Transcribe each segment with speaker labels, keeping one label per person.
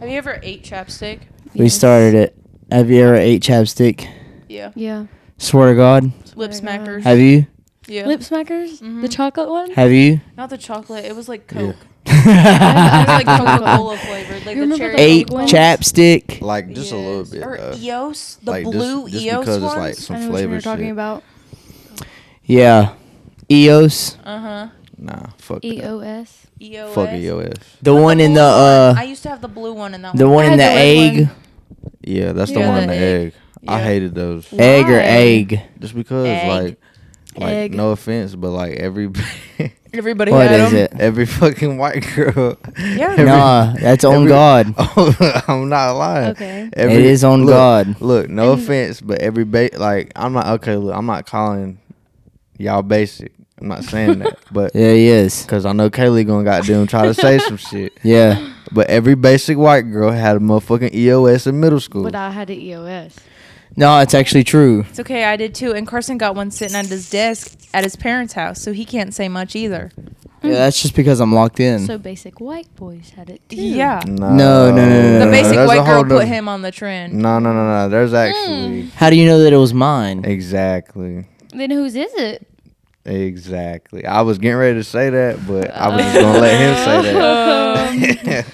Speaker 1: Have you ever ate chapstick?
Speaker 2: We started it. Have you ever ate chapstick?
Speaker 1: Yeah.
Speaker 3: Yeah.
Speaker 2: Swear to God.
Speaker 1: Lip smackers.
Speaker 2: Have you?
Speaker 1: Yeah.
Speaker 3: Lip smackers?
Speaker 1: Mhm.
Speaker 3: The chocolate one?
Speaker 2: Have you?
Speaker 1: Not the chocolate. It was like
Speaker 4: Yeah.
Speaker 1: Coke. It was like
Speaker 3: Coca-Cola.
Speaker 1: Coca-Cola flavored, like
Speaker 3: You
Speaker 1: the
Speaker 3: remember
Speaker 1: cherry.
Speaker 3: the
Speaker 2: Ate
Speaker 3: big ones?
Speaker 2: chapstick.
Speaker 4: Like just a little
Speaker 1: Yes.
Speaker 4: bit.
Speaker 1: Or Eos, the
Speaker 4: like
Speaker 1: blue
Speaker 4: just
Speaker 1: Eos
Speaker 4: because
Speaker 1: ones.
Speaker 4: it's like some
Speaker 3: I know
Speaker 4: flavor
Speaker 3: what you're talking
Speaker 4: shit.
Speaker 3: about.
Speaker 2: Yeah. Eos.
Speaker 1: Uh-huh.
Speaker 4: Nah, fuck that.
Speaker 3: EOS.
Speaker 1: EOS.
Speaker 4: Fuck EOS.
Speaker 2: The
Speaker 1: But
Speaker 2: one in
Speaker 1: blue
Speaker 2: the
Speaker 1: one. I used to have the blue one in that
Speaker 2: the
Speaker 1: one.
Speaker 2: one
Speaker 3: I
Speaker 2: in the
Speaker 3: had the red
Speaker 2: egg.
Speaker 3: one.
Speaker 4: Yeah, that's the
Speaker 3: Yeah.
Speaker 4: one in the
Speaker 1: The
Speaker 4: egg.
Speaker 1: egg.
Speaker 4: I
Speaker 1: Yeah.
Speaker 4: hated those.
Speaker 2: Egg or
Speaker 3: Why?
Speaker 2: egg?
Speaker 4: Just because
Speaker 1: Egg.
Speaker 4: like
Speaker 3: Egg.
Speaker 4: no offense, but like every
Speaker 1: Everybody
Speaker 2: What
Speaker 1: had
Speaker 2: is
Speaker 1: 'em.
Speaker 2: it?
Speaker 4: every fucking white girl.
Speaker 1: Yeah.
Speaker 4: every-
Speaker 2: Nah, that's on
Speaker 4: every-
Speaker 2: God.
Speaker 4: Oh, I'm not lying.
Speaker 3: Okay.
Speaker 2: It is on
Speaker 4: look,
Speaker 2: God.
Speaker 4: Look, no
Speaker 3: And-
Speaker 4: offense, but every like I'm not okay. Look, I'm not calling y'all basic. I'm not saying that, but
Speaker 2: Yeah, he is.
Speaker 4: because I know Kaylee gonna goddamn try to say some shit.
Speaker 2: Yeah.
Speaker 4: But every basic white girl had a motherfucking EOS in middle school.
Speaker 3: But I had an EOS.
Speaker 2: No, it's actually true.
Speaker 1: It's okay, I did too. And Carson got one sitting at his desk at his parents' house, so he can't say much either.
Speaker 2: Yeah, that's just because I'm locked in.
Speaker 3: So basic white boys had it too.
Speaker 1: Yeah.
Speaker 2: No.
Speaker 1: The basic
Speaker 4: There's a
Speaker 1: white
Speaker 4: whole
Speaker 1: girl put
Speaker 4: nother-
Speaker 1: him on the trend.
Speaker 4: No. There's actually
Speaker 2: How do you know that it was mine?
Speaker 4: exactly.
Speaker 3: Then whose is it?
Speaker 4: Exactly. I was getting ready to say that, but I was just gonna let him say that.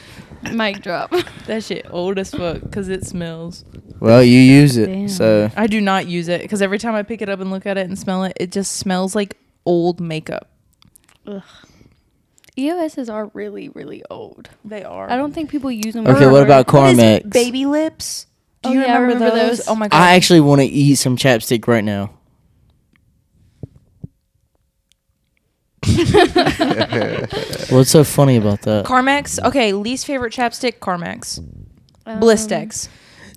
Speaker 3: Mic drop.
Speaker 1: That shit old as fuck because it smells.
Speaker 2: Well, you use it,
Speaker 3: Damn.
Speaker 2: so
Speaker 1: I do not use it because every time I pick it up and look at it and smell it, it just smells like old makeup.
Speaker 3: Ugh. EOSs are really, really old.
Speaker 1: They are.
Speaker 3: I don't think people use them.
Speaker 2: Okay, what about
Speaker 1: What is it?
Speaker 2: Carmex?
Speaker 1: Baby lips? Do
Speaker 3: Oh,
Speaker 1: you
Speaker 3: yeah, I
Speaker 1: remember,
Speaker 3: remember
Speaker 1: those?
Speaker 3: those.
Speaker 1: Oh my god.
Speaker 2: I actually want to eat some chapstick right now. What's so funny about that?
Speaker 1: Carmex. Okay, least favorite chapstick. Carmex.
Speaker 3: Um,
Speaker 1: Blistex.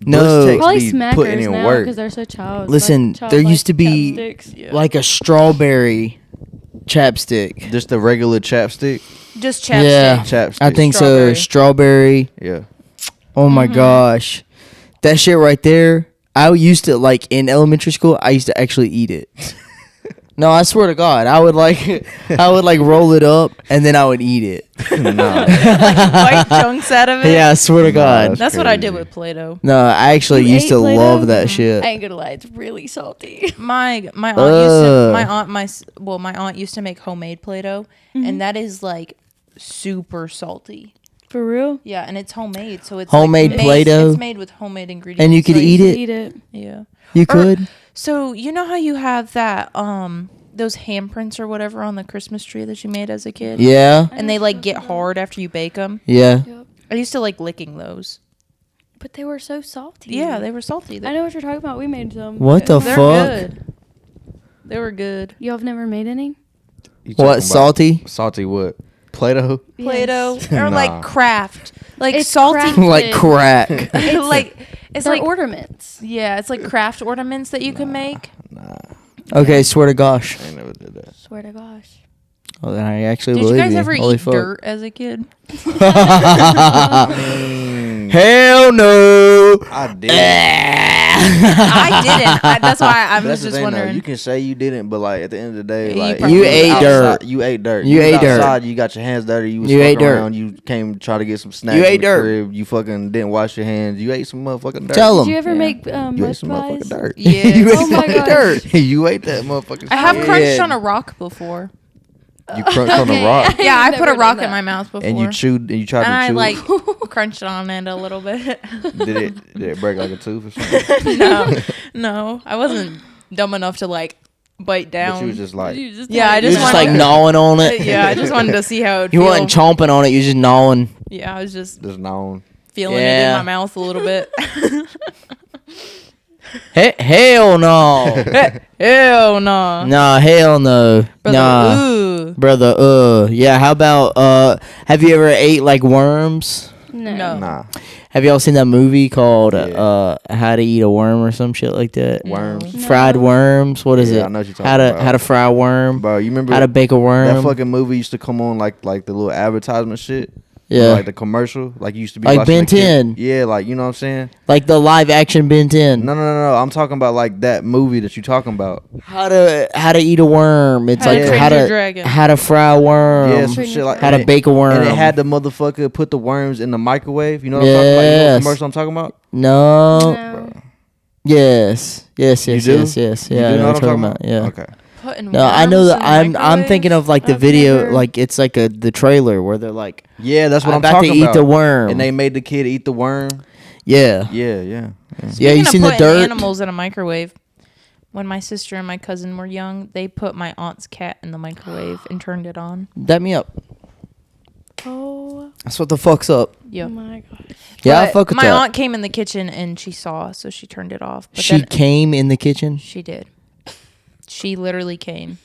Speaker 2: No,
Speaker 3: Probably
Speaker 4: be putting
Speaker 3: smackers
Speaker 4: in
Speaker 3: now
Speaker 4: work.
Speaker 3: because they're so child.
Speaker 2: Listen,
Speaker 3: like,
Speaker 2: there
Speaker 3: childlike
Speaker 2: used to be-
Speaker 3: chapsticks.
Speaker 1: Yeah.
Speaker 2: like a strawberry chapstick.
Speaker 4: Just the regular chapstick.
Speaker 1: Just chapstick.
Speaker 2: Yeah.
Speaker 4: Chapstick.
Speaker 2: I think so. Strawberry.
Speaker 4: Yeah.
Speaker 2: Oh my gosh, that shit right there. I used to like in elementary school. I used to actually eat it. No, I swear to God, I would like roll it up and then I would eat it.
Speaker 4: Nah.
Speaker 1: Bite chunks out of it.
Speaker 2: Yeah, I swear to
Speaker 4: Nah,
Speaker 2: God.
Speaker 1: That's what I did
Speaker 4: crazy.
Speaker 1: with Play-Doh.
Speaker 2: No, I actually
Speaker 3: You
Speaker 2: used
Speaker 3: ate
Speaker 2: to
Speaker 3: Play-Doh?
Speaker 2: love that shit.
Speaker 3: I ain't gonna lie, it's really salty.
Speaker 1: My aunt used to
Speaker 2: Ugh.
Speaker 1: my aunt used to make homemade Play-Doh, and that is like super salty.
Speaker 3: For real?
Speaker 1: Yeah, and it's homemade, so it's
Speaker 2: Homemade
Speaker 1: like,
Speaker 2: Play-Doh?
Speaker 1: It's made with homemade ingredients,
Speaker 2: And you could
Speaker 1: so
Speaker 2: eat it?
Speaker 3: Eat it.
Speaker 1: Yeah.
Speaker 2: You
Speaker 1: Or-
Speaker 2: could.
Speaker 1: So you know how you have that those handprints or whatever on the Christmas tree that you made as a kid?
Speaker 2: Yeah.
Speaker 1: And they like get hard after you bake them.
Speaker 2: Yeah.
Speaker 3: Yep.
Speaker 1: I used to like licking those.
Speaker 3: But they were so salty.
Speaker 1: Yeah, they were salty.
Speaker 3: I know what you're talking about. We made some.
Speaker 2: What the
Speaker 1: They're
Speaker 2: fuck?
Speaker 1: good. They were good.
Speaker 3: Y'all have never made any?
Speaker 4: You talking
Speaker 2: What,
Speaker 4: about
Speaker 2: salty?
Speaker 4: Salty what? Play-Doh?
Speaker 1: Play-Doh
Speaker 3: Yes.
Speaker 1: or
Speaker 4: Nah.
Speaker 1: like craft, like
Speaker 3: It's
Speaker 1: salty,
Speaker 3: craft.
Speaker 2: Like crack.
Speaker 1: like it's
Speaker 3: They're
Speaker 1: like
Speaker 3: ornaments.
Speaker 1: yeah, it's like craft ornaments that you can make.
Speaker 4: Nah,
Speaker 2: Okay, swear to gosh.
Speaker 4: I ain't never did that.
Speaker 3: Swear to gosh.
Speaker 2: Oh, then I actually
Speaker 1: Did you
Speaker 2: believe
Speaker 1: guys ever
Speaker 2: Holy
Speaker 1: eat
Speaker 2: fuck.
Speaker 1: dirt as a kid?
Speaker 2: Hell no.
Speaker 4: I did.
Speaker 1: I didn't. That's why I
Speaker 4: But
Speaker 1: was
Speaker 4: that's the
Speaker 1: just
Speaker 4: thing, though.
Speaker 1: wondering.
Speaker 4: You can say you didn't, but like at the end of the day,
Speaker 1: You
Speaker 4: like
Speaker 1: probably
Speaker 2: You
Speaker 1: was
Speaker 2: ate
Speaker 1: outside.
Speaker 2: dirt.
Speaker 4: You ate dirt.
Speaker 2: You
Speaker 4: was
Speaker 2: ate dirt.
Speaker 4: outside, you got your hands dirty. You was
Speaker 2: You
Speaker 4: fucking
Speaker 2: ate dirt.
Speaker 4: around. You came try to get some snacks.
Speaker 2: You
Speaker 4: in
Speaker 2: ate
Speaker 4: the
Speaker 2: dirt.
Speaker 4: Crib. You fucking didn't wash your hands. You ate some motherfucking dirt.
Speaker 2: Tell
Speaker 3: Did you
Speaker 2: them.
Speaker 3: ever
Speaker 1: Yeah.
Speaker 3: make
Speaker 4: You
Speaker 3: mud
Speaker 4: ate some
Speaker 3: pies?
Speaker 4: motherfucking dirt.
Speaker 1: Yeah.
Speaker 2: You
Speaker 3: Oh
Speaker 2: ate
Speaker 3: my
Speaker 2: fucking
Speaker 3: gosh.
Speaker 2: dirt.
Speaker 4: You ate that motherfucking.
Speaker 1: I have
Speaker 4: shit.
Speaker 1: crunched
Speaker 2: Yeah.
Speaker 1: on a rock before.
Speaker 4: You crunched on the rock,
Speaker 1: Yeah, I
Speaker 3: I've
Speaker 1: put a
Speaker 3: never
Speaker 1: rock
Speaker 3: done
Speaker 1: in my
Speaker 3: that.
Speaker 1: mouth before.
Speaker 4: and you chewed. And you tried
Speaker 1: and I
Speaker 4: to chew.
Speaker 1: like
Speaker 4: it.
Speaker 1: crunched on it a little bit.
Speaker 4: Did it break like a tooth or something?
Speaker 1: no, I wasn't dumb enough to like bite down.
Speaker 4: But you was just like,
Speaker 3: You just
Speaker 1: Yeah, I
Speaker 3: had
Speaker 2: You
Speaker 3: it
Speaker 2: was
Speaker 1: just
Speaker 2: just
Speaker 1: wanted
Speaker 2: like
Speaker 1: to-
Speaker 2: gnawing on it.
Speaker 1: yeah, I just wanted to see how it
Speaker 2: You
Speaker 1: feel.
Speaker 2: wasn't chomping on it. You was just gnawing.
Speaker 1: Yeah, I was just
Speaker 4: just known.
Speaker 1: feeling it
Speaker 2: Yeah.
Speaker 1: in my mouth a little bit.
Speaker 2: Hell no.
Speaker 1: Ew, no.
Speaker 2: Nah, hell no.
Speaker 1: Brother,
Speaker 2: Nah.
Speaker 1: ooh.
Speaker 2: Brother, yeah, how about, have you ever ate, like, worms?
Speaker 1: No.
Speaker 4: Nah,
Speaker 2: Have y'all seen that movie called,
Speaker 4: Yeah.
Speaker 2: How to Eat a Worm or some shit like that?
Speaker 4: worms.
Speaker 3: No.
Speaker 2: Fried worms? What is
Speaker 4: Yeah,
Speaker 2: it?
Speaker 4: I know what you're
Speaker 2: How
Speaker 4: talking
Speaker 2: to
Speaker 4: about.
Speaker 2: How to fry a worm?
Speaker 4: Bro, you remember
Speaker 2: How to bake a worm?
Speaker 4: that fucking movie used to come on like the little advertisement shit?
Speaker 2: Yeah.
Speaker 4: Like the commercial, like you used to be
Speaker 2: Like
Speaker 4: watching
Speaker 2: Ben
Speaker 4: the kid.
Speaker 2: 10.
Speaker 4: Yeah, like, you know what I'm saying?
Speaker 2: Like the live action Ben 10.
Speaker 4: No. I'm talking about like that movie that you talking about.
Speaker 2: How to eat a worm. It's
Speaker 1: How to
Speaker 2: like
Speaker 1: Train
Speaker 2: how
Speaker 1: Your
Speaker 2: to
Speaker 1: Dragon.
Speaker 2: how to fry a worm.
Speaker 4: Yeah, some
Speaker 3: Train
Speaker 4: shit
Speaker 3: Your
Speaker 4: like
Speaker 2: How to bake a worm.
Speaker 4: And it had the motherfucker put the worms in the microwave. You know what I'm talking about? You know what
Speaker 2: Yes.
Speaker 4: commercial I'm talking about?
Speaker 2: No.
Speaker 3: No.
Speaker 2: Yes. Yes.
Speaker 4: You
Speaker 2: Yes.
Speaker 4: do?
Speaker 2: Yes. Yes.
Speaker 4: You
Speaker 2: Yeah. I
Speaker 4: do
Speaker 2: know
Speaker 4: know
Speaker 2: what
Speaker 4: what
Speaker 2: you're
Speaker 4: I'm
Speaker 2: talking
Speaker 4: talking
Speaker 2: about.
Speaker 4: about?
Speaker 2: Yeah.
Speaker 4: Okay.
Speaker 1: Putting
Speaker 2: No, I know
Speaker 1: worms
Speaker 2: that
Speaker 1: in the
Speaker 2: I'm thinking of like the
Speaker 3: I've
Speaker 2: video,
Speaker 3: never-
Speaker 2: like it's like the trailer where they're like
Speaker 4: Yeah, that's what I'm
Speaker 2: about
Speaker 4: talking
Speaker 2: to eat
Speaker 4: about.
Speaker 2: the worm.
Speaker 4: And they made the kid eat the worm.
Speaker 2: Yeah.
Speaker 4: Yeah.
Speaker 2: Yeah,
Speaker 1: Speaking
Speaker 2: you
Speaker 1: of
Speaker 2: seen the
Speaker 1: putting
Speaker 2: dirt?
Speaker 1: animals in a microwave. When my sister and my cousin were young, they put my aunt's cat in the microwave and turned it on.
Speaker 2: Dap me up.
Speaker 3: Oh
Speaker 2: That's what the fuck's up.
Speaker 1: Yep.
Speaker 3: my gosh.
Speaker 2: Yeah, I
Speaker 1: But
Speaker 2: fuck with
Speaker 1: my
Speaker 2: that.
Speaker 1: aunt came in the kitchen and she saw, so she turned it off. But
Speaker 2: She
Speaker 1: then
Speaker 2: came in the kitchen.
Speaker 1: she did. She literally came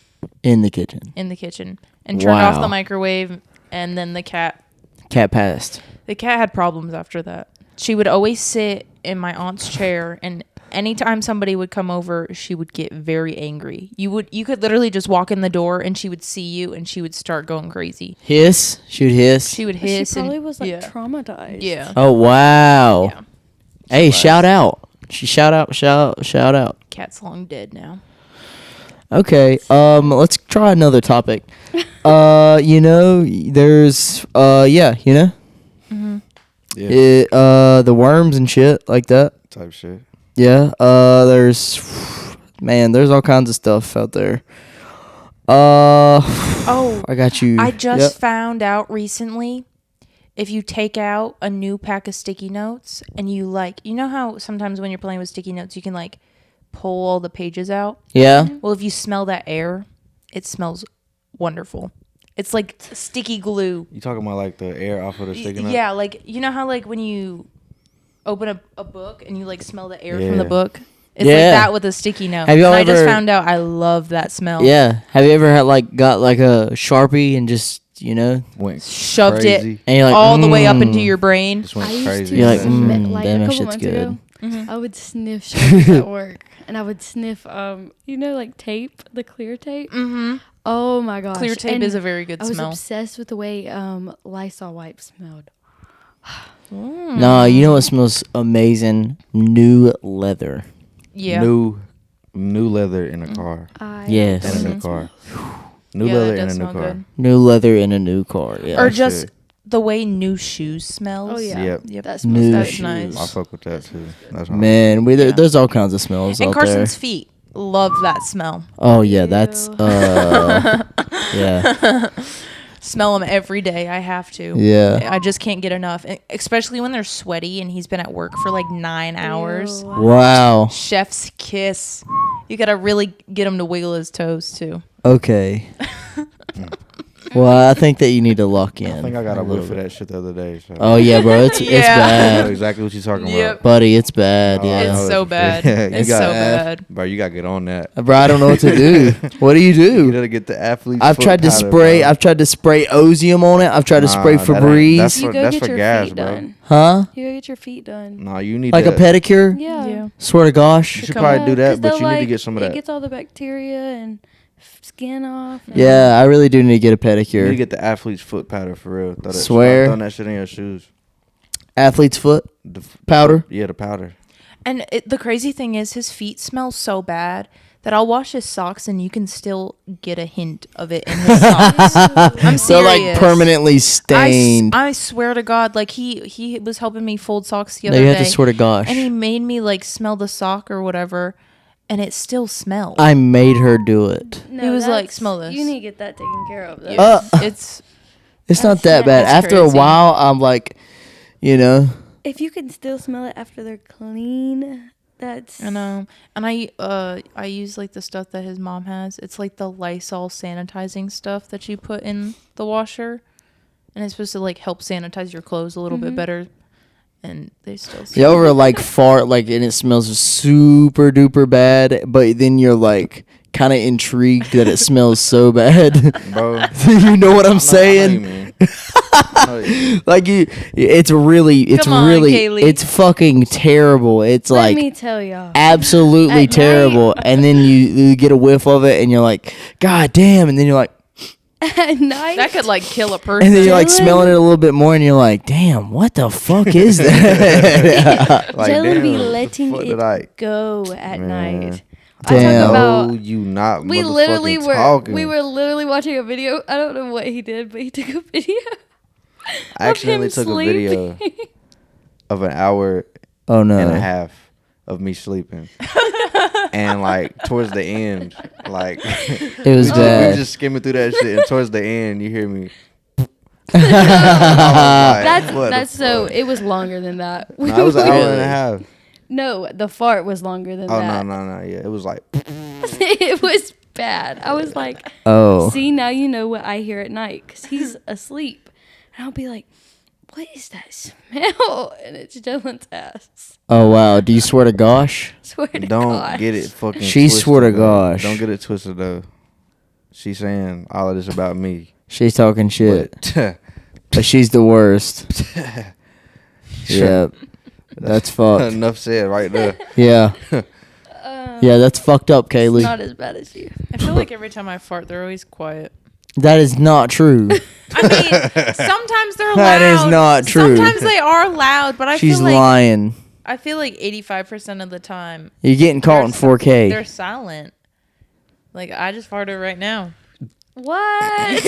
Speaker 2: In the kitchen.
Speaker 1: in the kitchen and turned off
Speaker 2: Wow.
Speaker 1: the microwave, and then the cat
Speaker 2: Passed.
Speaker 1: had problems after that. She would always sit in my aunt's chair, and anytime somebody would come over, she would get very angry. You could literally just walk in the door and she would see you and she would start going crazy.
Speaker 2: Hiss. She would hiss.
Speaker 1: She would
Speaker 3: But
Speaker 1: hiss.
Speaker 3: she probably
Speaker 1: and,
Speaker 3: was like
Speaker 1: yeah.
Speaker 3: traumatized.
Speaker 1: Yeah.
Speaker 2: Oh wow.
Speaker 1: Yeah.
Speaker 2: Hey,
Speaker 1: was.
Speaker 2: shout out. Shout out.
Speaker 1: Cat's long dead now.
Speaker 2: Okay. Let's try another topic. There's
Speaker 4: Yeah.
Speaker 2: the worms and shit like that.
Speaker 4: Type shit.
Speaker 2: Yeah. There's all kinds of stuff out there.
Speaker 1: Oh,
Speaker 2: I got you.
Speaker 1: I just
Speaker 2: Yep.
Speaker 1: found out recently, if you take out a new pack of sticky notes and you know how sometimes when you're playing with sticky notes, you can like pull all the pages out?
Speaker 2: Yeah.
Speaker 1: Well, if you smell that air, it smells wonderful. It's like sticky glue.
Speaker 4: You talking about like the air off of the sticky note?
Speaker 1: Yeah, like, you know how like when you open a book and you like smell the air from the
Speaker 4: Yeah.
Speaker 1: book? It's
Speaker 2: Yeah.
Speaker 1: like that with a sticky note.
Speaker 2: Have you
Speaker 1: And I just
Speaker 2: ever-
Speaker 1: found out I love that smell.
Speaker 2: Yeah. Have you ever got like a Sharpie and just
Speaker 4: Went
Speaker 1: Shoved
Speaker 4: crazy.
Speaker 1: it
Speaker 2: and you're like
Speaker 1: all the way up into
Speaker 2: "Mm."
Speaker 1: your brain.
Speaker 4: Just went
Speaker 3: I used
Speaker 4: crazy.
Speaker 3: to
Speaker 2: You're like,
Speaker 3: smell,
Speaker 2: "Mm,
Speaker 3: like
Speaker 2: damn,
Speaker 3: a
Speaker 2: that
Speaker 3: couple
Speaker 2: shit's
Speaker 3: months
Speaker 2: good."
Speaker 3: ago,
Speaker 1: Mhm.
Speaker 3: I would sniff Sharpies at work, and I would sniff, like tape, the clear tape.
Speaker 1: Mm-hmm.
Speaker 3: Oh my gosh,
Speaker 1: Clear tape
Speaker 3: And
Speaker 1: is a very good
Speaker 3: I was
Speaker 1: smell.
Speaker 3: obsessed with the way Lysol wipes smelled.
Speaker 2: No, you know what smells amazing? New leather.
Speaker 1: Yeah.
Speaker 4: New leather in a car.
Speaker 2: Yes.
Speaker 4: In a
Speaker 1: Mhm.
Speaker 4: new car. New
Speaker 1: Yeah,
Speaker 4: leather
Speaker 1: that
Speaker 4: in a
Speaker 1: does
Speaker 4: new
Speaker 1: smell
Speaker 4: car.
Speaker 1: good.
Speaker 2: New leather in a new car. Yeah.
Speaker 1: Or
Speaker 4: That
Speaker 1: just
Speaker 4: shit.
Speaker 1: the way new shoes smells.
Speaker 3: Oh yeah,
Speaker 4: Yep.
Speaker 1: Yep.
Speaker 3: that
Speaker 2: New
Speaker 3: smells
Speaker 1: That's
Speaker 3: good.
Speaker 2: shoes.
Speaker 1: nice.
Speaker 4: I fuck with that too. That's all.
Speaker 2: Man,
Speaker 1: Yeah.
Speaker 2: there's all kinds of smells
Speaker 1: And
Speaker 2: out
Speaker 1: Carson's
Speaker 2: there.
Speaker 1: feet love that smell.
Speaker 2: Oh yeah, that's
Speaker 3: Ew.
Speaker 2: yeah.
Speaker 1: Smell them every day. I have to.
Speaker 2: Yeah.
Speaker 1: I just can't get enough, especially when they're sweaty and he's been at work for like 9 hours.
Speaker 3: Ew.
Speaker 2: Wow.
Speaker 1: Chef's kiss. You gotta really get him to wiggle his toes too.
Speaker 2: Okay. Well, I think that you need to lock in.
Speaker 4: I think I got a
Speaker 2: little
Speaker 4: whiff for
Speaker 2: bit.
Speaker 4: that shit the other day. So.
Speaker 2: Oh yeah, bro, it's
Speaker 1: Yeah.
Speaker 4: I know
Speaker 2: bad,
Speaker 4: exactly what you're talking
Speaker 1: Yep.
Speaker 4: about.
Speaker 2: buddy. It's bad.
Speaker 4: Oh, I
Speaker 2: Yeah.
Speaker 4: know
Speaker 1: It's so
Speaker 4: for
Speaker 1: bad.
Speaker 4: sure. You
Speaker 1: It's
Speaker 4: got-
Speaker 1: so bad.
Speaker 4: Bro, you gotta get on that.
Speaker 2: Bro, I don't know what to do. What do you
Speaker 4: You
Speaker 2: do?
Speaker 4: gotta get the athlete.
Speaker 2: I've tried to spray. I've tried to spray Ozium on it. I've tried to spray
Speaker 4: Nah, that ain't-
Speaker 2: Febreze.
Speaker 4: that's
Speaker 3: You
Speaker 4: for-
Speaker 3: go
Speaker 4: that's
Speaker 3: get
Speaker 4: for
Speaker 3: your
Speaker 4: gas,
Speaker 3: feet
Speaker 4: bro.
Speaker 3: done.
Speaker 2: Huh?
Speaker 3: You go get your feet done.
Speaker 4: No, you need
Speaker 2: Like
Speaker 4: to,
Speaker 2: a pedicure?
Speaker 3: Yeah.
Speaker 2: Swear to gosh.
Speaker 4: You should
Speaker 1: Come
Speaker 4: probably
Speaker 1: on.
Speaker 4: do that,
Speaker 3: 'Cause
Speaker 4: but
Speaker 3: they'll,
Speaker 4: you need to
Speaker 3: like,
Speaker 4: get some of
Speaker 3: It
Speaker 4: that.
Speaker 3: gets all the bacteria and skin off. and-
Speaker 2: Yeah, I really do need to get a
Speaker 4: You need to
Speaker 2: pedicure.
Speaker 4: get the athlete's foot powder for real. Throw that shit-
Speaker 2: Swear.
Speaker 4: Throw that shit in your shoes.
Speaker 2: Athlete's foot powder.
Speaker 4: Yeah, the powder.
Speaker 1: And the crazy thing is, his feet smell so bad that I'll wash his socks and you can still get a hint of it in his socks. I'm serious.
Speaker 2: They're like permanently stained.
Speaker 1: I swear to God, like he was helping me fold socks the
Speaker 2: No,
Speaker 1: other
Speaker 2: you
Speaker 1: day.
Speaker 2: have to swear to gosh.
Speaker 1: And he made me like smell the sock or whatever, and it still smelled.
Speaker 2: I made her do it.
Speaker 3: No,
Speaker 1: He was like,
Speaker 3: that's-
Speaker 1: "Smell this."
Speaker 3: You need to get that taken care of. Though.
Speaker 2: Uh,
Speaker 1: It's
Speaker 2: It's not
Speaker 3: That's-
Speaker 2: that bad.
Speaker 1: that's
Speaker 2: After a
Speaker 1: crazy.
Speaker 2: while, I'm like, you know,
Speaker 3: If you can still smell it after they're clean, that's.
Speaker 1: I know, and I use like the stuff that his mom has. It's like the Lysol sanitizing stuff that you put in the washer, and it's supposed to like help sanitize your clothes a little bit better. And they still
Speaker 2: you ever like fart like and it smells super duper bad, but then you're like kind of intrigued that it smells so bad.
Speaker 4: Bro.
Speaker 2: You know what I'm
Speaker 4: I know
Speaker 2: saying?
Speaker 4: you mean. I know you-
Speaker 2: Like it's
Speaker 1: Come on,
Speaker 2: really,
Speaker 1: Kaylee.
Speaker 2: it's fucking terrible. It's
Speaker 3: Let
Speaker 2: like
Speaker 3: me tell y'all.
Speaker 2: absolutely
Speaker 3: At night-
Speaker 2: terrible. And then you get a whiff of it and you're like, God damn. And then you're like,
Speaker 3: at night.
Speaker 1: That could like kill a person.
Speaker 2: And then you're like
Speaker 3: Jalon-
Speaker 2: smelling it a little bit more, and you're like, "Damn, what the fuck is that?"
Speaker 4: Like,
Speaker 3: Jalon be
Speaker 4: damn, what the
Speaker 3: letting
Speaker 4: fuck
Speaker 3: it
Speaker 4: did I-
Speaker 3: go at
Speaker 4: Man.
Speaker 3: night.
Speaker 2: Damn.
Speaker 3: I talk
Speaker 4: No,
Speaker 3: about.
Speaker 4: you not.
Speaker 3: We literally
Speaker 4: motherfucking
Speaker 3: were
Speaker 4: talking.
Speaker 3: we were literally watching a video. I don't know what he did, but he took a video.
Speaker 4: I accidentally
Speaker 3: of him
Speaker 4: took a video
Speaker 3: sleeping.
Speaker 4: of an hour
Speaker 2: Oh no!
Speaker 4: and a half of me sleeping, and like towards the end, like
Speaker 2: It was
Speaker 4: we
Speaker 2: bad.
Speaker 4: just skimming through that shit, and towards the end, you hear me.
Speaker 3: That's so. It was longer than that.
Speaker 4: No, it was an hour and a half.
Speaker 3: No, the fart was longer than
Speaker 4: Oh
Speaker 3: that.
Speaker 4: no, yeah, it was like.
Speaker 3: It was bad. I was like,
Speaker 2: Oh,
Speaker 3: see, now you know what I hear at night because he's asleep, and I'll be like, what is that smell? And it's Jalon's ass.
Speaker 2: oh wow! Do you swear to gosh?
Speaker 3: Swear to
Speaker 4: Don't
Speaker 3: God.
Speaker 4: get it fucking.
Speaker 2: She
Speaker 4: twisted,
Speaker 2: swore to
Speaker 4: though.
Speaker 2: gosh.
Speaker 4: Don't get it twisted though. She's saying all of this about me,
Speaker 2: She's talking shit,
Speaker 4: but
Speaker 2: but she's the worst. Yep, that's fucked.
Speaker 4: enough said right there.
Speaker 2: Yeah, yeah, that's fucked up,
Speaker 3: It's
Speaker 2: Kaylee.
Speaker 3: not as bad as you.
Speaker 1: I feel like every time I fart, they're always quiet.
Speaker 2: That is not true.
Speaker 1: I mean, sometimes they're loud.
Speaker 2: That is not true.
Speaker 1: Sometimes they are loud, but I
Speaker 2: She's
Speaker 1: feel like
Speaker 2: lying.
Speaker 1: I feel like 85% of the time
Speaker 2: You're getting caught in
Speaker 1: they're
Speaker 2: 4K.
Speaker 1: silent. Like I just farted right now.
Speaker 3: What?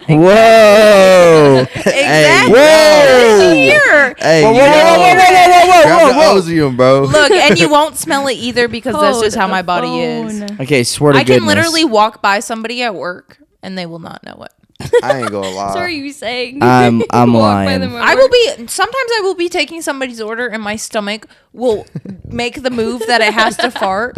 Speaker 2: Whoa!
Speaker 1: Exactly.
Speaker 2: Whoa!
Speaker 1: Here.
Speaker 4: Hey,
Speaker 2: Whoa,
Speaker 4: you
Speaker 2: whoa,
Speaker 4: know,
Speaker 2: whoa, whoa, whoa, whoa, whoa,
Speaker 4: grab the
Speaker 2: whoa, whoa.
Speaker 4: osium, bro.
Speaker 1: Look, and you won't smell it either because that's just how
Speaker 3: Hold
Speaker 1: my
Speaker 3: the
Speaker 1: body is.
Speaker 3: phone.
Speaker 2: Okay, swear to
Speaker 1: I can
Speaker 2: goodness.
Speaker 1: literally walk by somebody at work and they will not know it.
Speaker 4: I ain't gonna lie.
Speaker 3: So are you saying?
Speaker 2: I'm
Speaker 3: you walk by
Speaker 2: lying.
Speaker 3: them at
Speaker 1: I will
Speaker 3: work?
Speaker 1: be sometimes I will be taking somebody's order and my stomach will make the move that it has to fart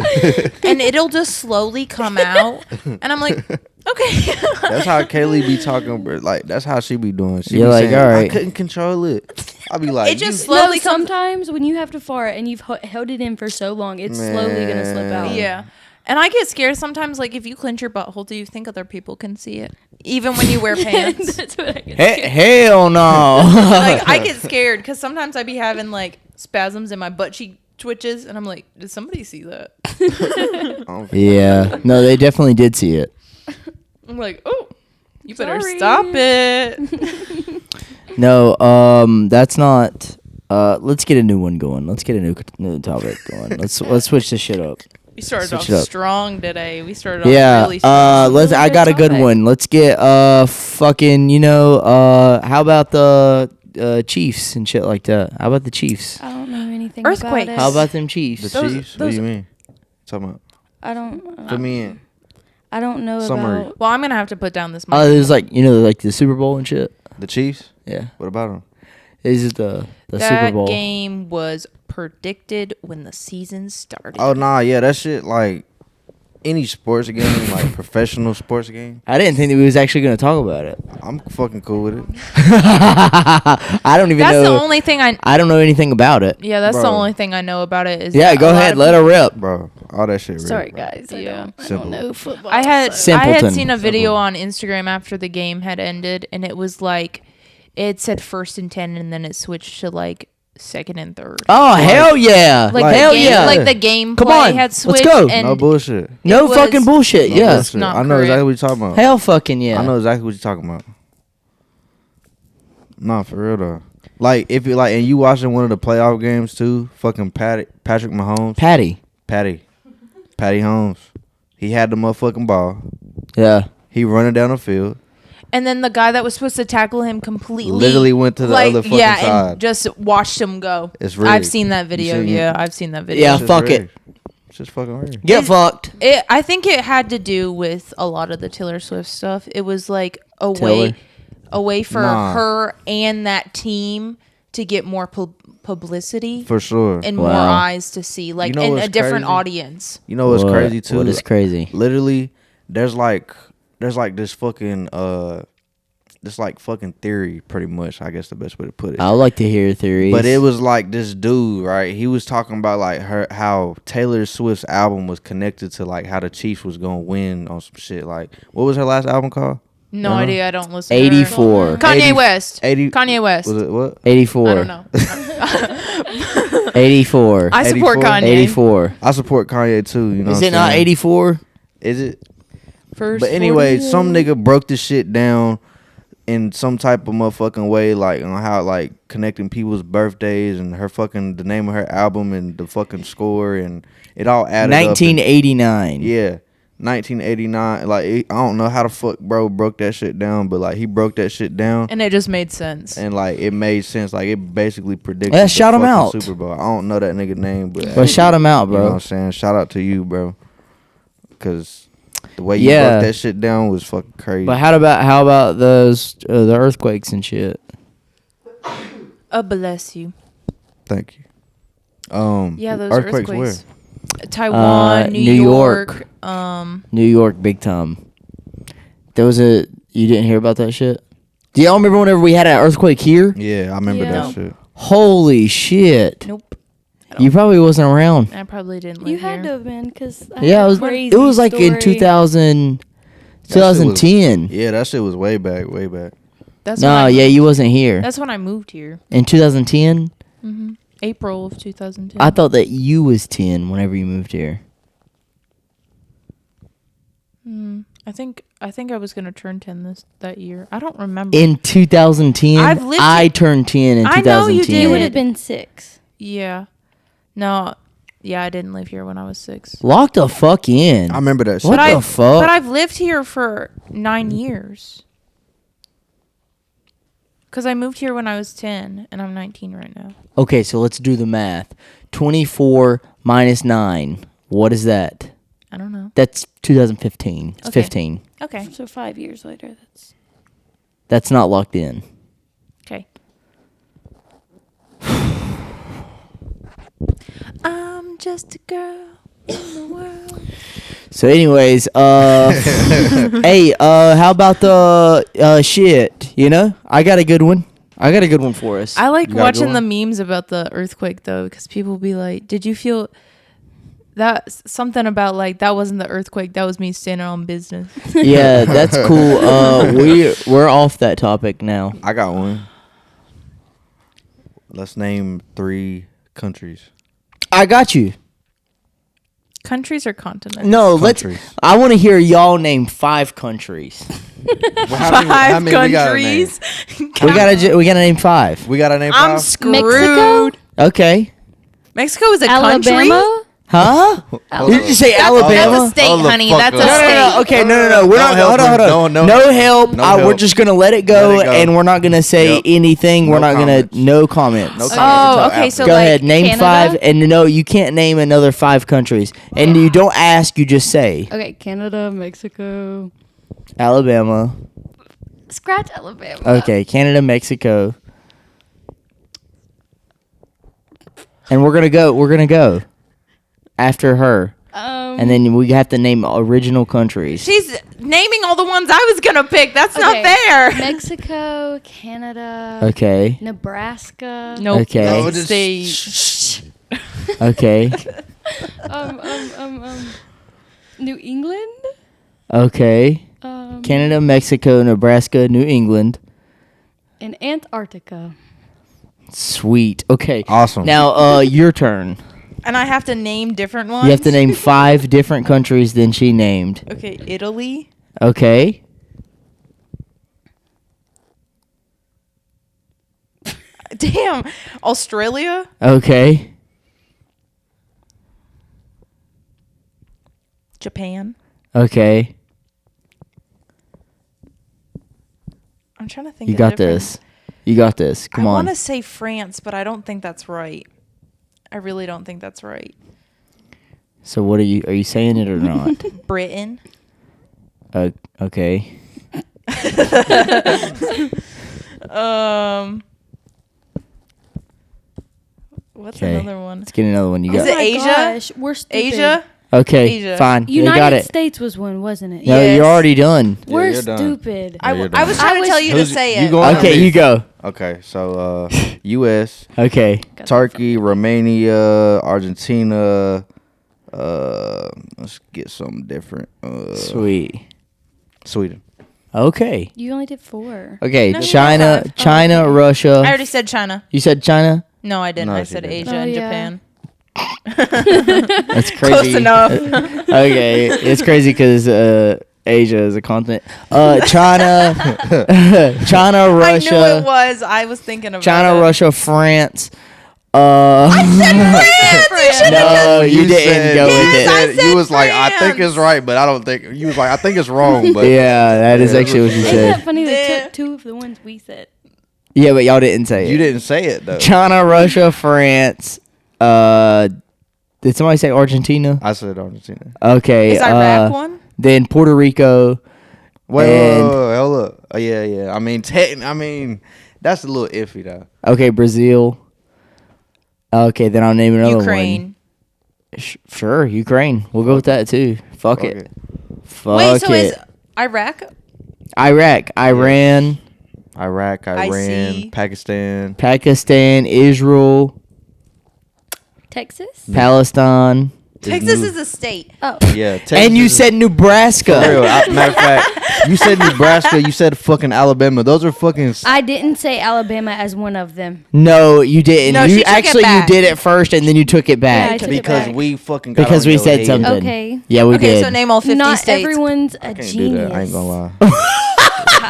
Speaker 1: and it'll just slowly come out and I'm like, okay.
Speaker 4: That's how Kaylee be talking, bro. Like that's how she be doing. She
Speaker 2: You're
Speaker 4: be
Speaker 2: like,
Speaker 4: saying,
Speaker 2: all
Speaker 4: I
Speaker 2: right.
Speaker 4: couldn't control it. I be like,
Speaker 1: It just
Speaker 4: you-
Speaker 1: slowly
Speaker 3: No,
Speaker 1: comes.
Speaker 3: sometimes when you have to fart and you've held it in for so long, it's slowly gonna slip
Speaker 4: Man.
Speaker 3: out.
Speaker 1: Yeah. And I get scared sometimes, like if you clench your butthole, do you think other people can see it? Even when you wear pants.
Speaker 3: That's what I get.
Speaker 2: Hell no.
Speaker 1: Like I get scared because sometimes I be having like spasms and my butt cheek twitches and I'm like, did somebody see that?
Speaker 4: I don't-
Speaker 2: Yeah. No, they definitely did see it.
Speaker 1: I'm like, oh, you better
Speaker 3: Sorry.
Speaker 1: stop it.
Speaker 2: No, that's not. Let's get a new one going. Let's get a new topic going. Let's switch this shit up.
Speaker 1: We started
Speaker 2: Switch
Speaker 1: off
Speaker 2: it up.
Speaker 1: strong today. We started off
Speaker 2: Yeah.
Speaker 1: really strong.
Speaker 2: Let's. I
Speaker 3: Good
Speaker 2: got a good
Speaker 3: topic.
Speaker 2: one. Let's get fucking. How about the Chiefs and shit like that? How about the Chiefs?
Speaker 3: I don't know anything
Speaker 1: Earthquakes.
Speaker 3: about it.
Speaker 2: How about them
Speaker 4: The
Speaker 2: Chiefs?
Speaker 4: Chiefs? What do you mean? Talking about?
Speaker 3: I don't.
Speaker 4: Put me in.
Speaker 3: I don't know
Speaker 4: Summary.
Speaker 3: about.
Speaker 1: Well, I'm gonna have to put down this.
Speaker 2: Oh, there's like like the Super Bowl and shit.
Speaker 4: The Chiefs?
Speaker 2: Yeah.
Speaker 4: What about them?
Speaker 2: This is the Super
Speaker 1: That
Speaker 2: Bowl.
Speaker 1: game was predicted when the season started.
Speaker 4: Oh nah, yeah, that shit like any sports game, like professional sports game.
Speaker 2: I didn't think that we was actually gonna talk about it.
Speaker 4: I'm fucking cool with it.
Speaker 2: I don't even
Speaker 1: That's
Speaker 2: know.
Speaker 1: the only thing I.
Speaker 2: I don't know anything about it.
Speaker 1: Yeah, that's the
Speaker 4: Bro.
Speaker 1: only thing I know about it. Is
Speaker 2: Yeah,
Speaker 1: that
Speaker 2: go
Speaker 1: a lot
Speaker 2: ahead,
Speaker 1: of
Speaker 2: let her rip.
Speaker 4: Bro, all that shit real.
Speaker 3: Sorry, guys.
Speaker 1: Yeah.
Speaker 3: I
Speaker 4: Simple.
Speaker 3: don't know football.
Speaker 1: I had
Speaker 3: so-
Speaker 1: I had
Speaker 2: Simpleton.
Speaker 1: seen a video
Speaker 4: Simple.
Speaker 1: on Instagram after the game had ended, and it was like it said 1st and 10, and then it switched to like 2nd and 3rd.
Speaker 2: Oh hell yeah!
Speaker 1: Like
Speaker 2: hell
Speaker 1: the game,
Speaker 2: yeah!
Speaker 1: like the game
Speaker 2: Come
Speaker 1: play
Speaker 2: on,
Speaker 1: had
Speaker 2: let's
Speaker 1: switched.
Speaker 2: go.
Speaker 1: And
Speaker 4: No bullshit.
Speaker 2: no
Speaker 1: it was-
Speaker 2: fucking bullshit.
Speaker 4: No
Speaker 2: Yeah,
Speaker 1: was
Speaker 4: bullshit.
Speaker 1: not
Speaker 4: I know
Speaker 1: correct.
Speaker 4: exactly what you're talking about.
Speaker 2: hell fucking yeah.
Speaker 4: I know exactly what you're talking about. Nah, for real though. Like if you like, and you watching one of the playoff games too, fucking Patrick Mahomes,
Speaker 2: Patty.
Speaker 4: Patty Holmes. He had the motherfucking ball.
Speaker 2: Yeah.
Speaker 4: He running down the field.
Speaker 1: And then the guy that was supposed to tackle him completely
Speaker 4: Literally went to the other fucking side.
Speaker 1: and just watched him go.
Speaker 4: It's rigged.
Speaker 1: I've seen that video.
Speaker 4: seen it?
Speaker 1: Yeah, I've seen that video.
Speaker 2: Yeah,
Speaker 4: It's just
Speaker 2: fuck it.
Speaker 4: rigged. It's just fucking rigged.
Speaker 2: Get fucked.
Speaker 1: I think it had to do with a lot of the Taylor Swift stuff. It was like a
Speaker 2: Taylor?
Speaker 1: way for
Speaker 4: Nah.
Speaker 1: her and that team to get more publicity
Speaker 4: For sure.
Speaker 1: and more
Speaker 2: Wow.
Speaker 1: eyes to see, like,
Speaker 4: You know
Speaker 1: and
Speaker 4: what's
Speaker 1: a different
Speaker 4: crazy?
Speaker 1: audience.
Speaker 4: You know what's
Speaker 2: What-
Speaker 4: crazy too?
Speaker 2: What is crazy?
Speaker 4: Literally, there's like this fucking this like fucking theory, pretty much. I guess the best way to put it.
Speaker 2: I would like to hear theories.
Speaker 4: But it was like this dude, right? He was talking about like how Taylor Swift's album was connected to like how the Chiefs was gonna win on some shit. Like, what was her last album called?
Speaker 1: No
Speaker 4: Uh-huh.
Speaker 1: idea. I don't listen. to her.
Speaker 2: 84.
Speaker 1: Kanye
Speaker 4: 80
Speaker 1: West.
Speaker 4: 80
Speaker 1: Kanye West.
Speaker 4: Was it what?
Speaker 2: 84.
Speaker 1: I don't know.
Speaker 2: 84.
Speaker 1: I support
Speaker 4: 84?
Speaker 1: Kanye.
Speaker 2: 84.
Speaker 4: I support Kanye too. You know,
Speaker 2: Is
Speaker 4: what
Speaker 2: it
Speaker 4: I'm
Speaker 2: not
Speaker 4: saying?
Speaker 2: 84?
Speaker 4: Is it?
Speaker 1: First
Speaker 4: But anyway,
Speaker 1: 40
Speaker 4: some
Speaker 1: days.
Speaker 4: nigga broke this shit down in some type of motherfucking way, like on how like connecting people's birthdays and her fucking the name of her album and the fucking score and it all added up.
Speaker 2: 1989.
Speaker 4: Yeah. 1989, like I don't know how the fuck bro broke that shit down, but like he broke that shit down,
Speaker 1: And it just made sense.
Speaker 4: and like it made sense. Like it basically predicted.
Speaker 2: Yeah,
Speaker 4: the
Speaker 2: shout him
Speaker 4: fucking
Speaker 2: out.
Speaker 4: Super Bowl. I don't know that nigga name, but
Speaker 2: But shout him out,
Speaker 4: you know what I'm
Speaker 2: bro.
Speaker 4: saying? Shout out to you, bro, because the way you
Speaker 2: Yeah.
Speaker 4: broke that shit down was fucking crazy.
Speaker 2: But how about those the earthquakes and shit?
Speaker 1: Bless you.
Speaker 4: Thank you.
Speaker 1: Yeah, those
Speaker 4: earthquakes
Speaker 1: earthquakes. Taiwan, New
Speaker 2: New
Speaker 1: York.
Speaker 2: New York, big time. There was you didn't hear about that shit? Do y'all remember whenever we had an earthquake here?
Speaker 4: Yeah, I remember
Speaker 1: Yeah.
Speaker 4: that
Speaker 1: No.
Speaker 4: shit.
Speaker 2: Holy shit!
Speaker 1: Nope.
Speaker 2: You probably wasn't around.
Speaker 1: I probably didn't live
Speaker 3: You
Speaker 1: here.
Speaker 3: had to have been because
Speaker 2: Yeah, it was like in 2000,
Speaker 4: That shit was-
Speaker 2: 2010.
Speaker 4: Yeah, that shit was way back, way back.
Speaker 1: That's
Speaker 2: No,
Speaker 1: when I
Speaker 2: yeah,
Speaker 1: moved.
Speaker 2: you wasn't here
Speaker 1: That's when I moved here.
Speaker 2: in 2010.
Speaker 1: April of 2010.
Speaker 2: I thought that you was 10 whenever you moved here.
Speaker 1: I think I was gonna turn 10 that year. I don't remember.
Speaker 2: In 2010,
Speaker 1: I've lived
Speaker 2: I
Speaker 1: here-
Speaker 2: turned 10 in
Speaker 1: I
Speaker 2: 2010.
Speaker 1: know you did.
Speaker 3: You would have been 6.
Speaker 1: Yeah. No. Yeah, I didn't live here when I was 6.
Speaker 2: Lock the fuck in.
Speaker 4: I remember that shit.
Speaker 2: What
Speaker 1: But
Speaker 2: the fuck?
Speaker 1: But I've lived here for 9 years. Because I moved here when I was 10, and I'm 19 right now.
Speaker 2: Okay, so let's do the math. 24 minus 9. What is that?
Speaker 1: I don't know.
Speaker 2: That's 2015. It's
Speaker 1: Okay.
Speaker 2: 15.
Speaker 1: Okay.
Speaker 3: So 5 years later, that's
Speaker 2: That's not locked in.
Speaker 1: Okay. I'm just a girl in the world.
Speaker 2: So, anyways, hey, how about the shit? You know, I got a good one. I got a good one for us.
Speaker 1: I like
Speaker 4: You got a
Speaker 1: watching
Speaker 4: good
Speaker 1: the memes about the earthquake, though, because people be like, did you feel that something about like that wasn't the earthquake, that was me standing on business.
Speaker 2: Yeah, that's cool. We're off that topic now.
Speaker 4: I got one. Let's name 3 countries.
Speaker 2: I got you.
Speaker 1: Countries or continents?
Speaker 2: No,
Speaker 4: Countries.
Speaker 2: I want to hear y'all name 5 countries.
Speaker 4: Well, how many we gotta name?
Speaker 1: countries.
Speaker 2: We gotta name 5.
Speaker 4: We gotta name
Speaker 1: I'm
Speaker 4: 5?
Speaker 1: screwed.
Speaker 3: Mexico?
Speaker 2: Okay.
Speaker 1: Mexico is a country.
Speaker 3: Alabama?
Speaker 2: Huh? Did you say Alabama?
Speaker 1: That's a state,
Speaker 4: Hold the
Speaker 1: honey.
Speaker 4: fuck
Speaker 1: That's a
Speaker 4: up.
Speaker 1: state.
Speaker 2: No. Okay, no. We're not.
Speaker 4: help
Speaker 2: Hold
Speaker 4: me.
Speaker 2: on.
Speaker 4: No
Speaker 2: help.
Speaker 4: No
Speaker 2: We're
Speaker 4: help.
Speaker 2: just gonna let it go,
Speaker 4: Let it go.
Speaker 2: and we're not gonna say
Speaker 4: Yep.
Speaker 2: anything.
Speaker 4: No
Speaker 2: we're not
Speaker 4: comments.
Speaker 2: gonna no comments.
Speaker 4: No comments
Speaker 1: Oh,
Speaker 4: until
Speaker 1: okay.
Speaker 4: after.
Speaker 1: So
Speaker 2: Go
Speaker 1: like
Speaker 2: ahead, name
Speaker 3: Canada?
Speaker 2: 5, and no, you can't name another 5 countries, and you don't ask. You just say
Speaker 3: Okay, Canada, Mexico.
Speaker 2: Alabama.
Speaker 3: Scratch Alabama.
Speaker 2: Okay, Canada, Mexico, and we're gonna go after her, and then we have to name original countries.
Speaker 1: She's naming all the ones I was gonna pick. That's
Speaker 3: Okay.
Speaker 1: not fair.
Speaker 3: Mexico, Canada,
Speaker 2: Okay.
Speaker 3: Nebraska.
Speaker 1: Nope.
Speaker 2: Okay.
Speaker 1: That's
Speaker 4: No,
Speaker 1: a
Speaker 4: just
Speaker 1: state.
Speaker 2: Okay.
Speaker 3: New England.
Speaker 2: Okay.
Speaker 3: Um,
Speaker 2: Canada, Mexico, Nebraska, New England.
Speaker 3: and Antarctica.
Speaker 2: Sweet. Okay.
Speaker 4: Awesome.
Speaker 2: Now, your turn.
Speaker 1: And I have to name different ones.
Speaker 2: You have to name 5 different countries than she named.
Speaker 1: Okay, Italy.
Speaker 2: Okay.
Speaker 1: Damn. Australia.
Speaker 2: Okay.
Speaker 1: Japan.
Speaker 2: Okay.
Speaker 1: I'm trying to think.
Speaker 2: You
Speaker 1: of
Speaker 2: got
Speaker 1: different-
Speaker 2: this. You got this. Come
Speaker 1: I
Speaker 2: on.
Speaker 1: want to say France, but I don't think that's right. I really don't think that's right.
Speaker 2: So what are you saying it or not?
Speaker 1: Britain.
Speaker 2: Okay.
Speaker 1: What's
Speaker 2: Okay.
Speaker 1: another one?
Speaker 2: Let's get another one. You
Speaker 1: Is
Speaker 2: got
Speaker 1: it
Speaker 3: my
Speaker 1: Asia?
Speaker 3: gosh, we're stupid.
Speaker 1: Asia.
Speaker 2: Okay,
Speaker 1: Asia.
Speaker 2: fine. You got
Speaker 3: United
Speaker 2: it.
Speaker 3: States was one, wasn't it?
Speaker 2: No,
Speaker 1: Yes.
Speaker 2: you're already done.
Speaker 4: Yeah,
Speaker 3: We're
Speaker 4: you're done.
Speaker 3: stupid.
Speaker 1: I
Speaker 4: you're
Speaker 1: was
Speaker 4: done.
Speaker 1: trying to tell you to
Speaker 4: Who's-
Speaker 1: say
Speaker 4: you
Speaker 1: it.
Speaker 4: going-
Speaker 2: Okay, you go.
Speaker 4: Okay, so U.S.,
Speaker 2: Okay.
Speaker 4: Turkey, Romania, Argentina. Let's get something different.
Speaker 2: Sweet.
Speaker 4: Sweden.
Speaker 2: Okay.
Speaker 3: You only did 4.
Speaker 2: Okay,
Speaker 1: No,
Speaker 2: China,
Speaker 1: five.
Speaker 2: China,
Speaker 3: okay.
Speaker 2: Russia.
Speaker 1: I already said China.
Speaker 2: You said China?
Speaker 1: No, I didn't.
Speaker 4: No,
Speaker 1: I
Speaker 4: she
Speaker 1: said
Speaker 4: didn't.
Speaker 1: Asia
Speaker 3: Oh,
Speaker 1: and
Speaker 3: yeah.
Speaker 1: Japan.
Speaker 2: That's crazy.
Speaker 1: Close enough.
Speaker 2: Okay, it's crazy because Asia is a continent. China, China,
Speaker 1: I knew it
Speaker 2: Russia,
Speaker 1: was. I was thinking about
Speaker 2: China,
Speaker 1: it.
Speaker 2: Russia, France.
Speaker 1: France.
Speaker 2: No, you didn't
Speaker 4: said-
Speaker 2: go
Speaker 4: you
Speaker 2: with it.
Speaker 1: I
Speaker 4: said-
Speaker 1: said
Speaker 4: you was like, I think
Speaker 1: France.
Speaker 4: it's right, but I don't think. You was like, I think it's wrong, but
Speaker 2: Yeah, that is
Speaker 4: Yeah,
Speaker 2: actually what you
Speaker 3: Ain't
Speaker 2: said.
Speaker 3: that funny? They
Speaker 1: Yeah.
Speaker 3: took two of the ones we said.
Speaker 2: Yeah, but y'all didn't say it.
Speaker 4: you didn't say it though.
Speaker 2: China, Russia, France. Did somebody say Argentina?
Speaker 4: I said Argentina.
Speaker 2: Okay.
Speaker 1: Is Iraq one?
Speaker 2: Then Puerto Rico.
Speaker 4: Wait,
Speaker 2: And-
Speaker 4: hold up. Oh, yeah. I mean, that's a little iffy though.
Speaker 2: Okay, Brazil. Okay, then I'll name another
Speaker 1: Ukraine.
Speaker 2: one. Sure, Ukraine. We'll go with that too. Fuck it. Fuck
Speaker 1: Wait, so
Speaker 2: it.
Speaker 1: is Iraq?
Speaker 2: Iraq, Iran,
Speaker 4: Iraq,
Speaker 1: I
Speaker 4: Iran,
Speaker 1: see.
Speaker 4: Pakistan.
Speaker 2: Pakistan, Israel,
Speaker 3: Texas?
Speaker 2: Palestine.
Speaker 1: Texas is a state.
Speaker 3: Oh.
Speaker 4: Yeah, Texas
Speaker 2: And you
Speaker 4: is-
Speaker 2: said
Speaker 4: For
Speaker 2: Nebraska.
Speaker 4: real. Matter of fact, you said Nebraska. You said fucking Alabama. Those are fucking.
Speaker 3: I didn't say Alabama as one of them.
Speaker 2: No, you didn't.
Speaker 1: No, she
Speaker 2: you
Speaker 1: took it
Speaker 2: actually you
Speaker 1: back.
Speaker 2: did it first and then you took it
Speaker 3: Yeah, I
Speaker 2: back.
Speaker 3: took it
Speaker 4: because
Speaker 3: back.
Speaker 4: we fucking got
Speaker 2: Because
Speaker 4: on
Speaker 2: we
Speaker 4: your
Speaker 2: said
Speaker 4: head.
Speaker 2: something.
Speaker 3: Okay.
Speaker 2: Yeah, we
Speaker 1: Okay,
Speaker 2: did.
Speaker 1: so name all 50
Speaker 3: Not
Speaker 1: states.
Speaker 3: everyone's a
Speaker 4: I can't
Speaker 3: genius.
Speaker 4: do that. I ain't gonna lie.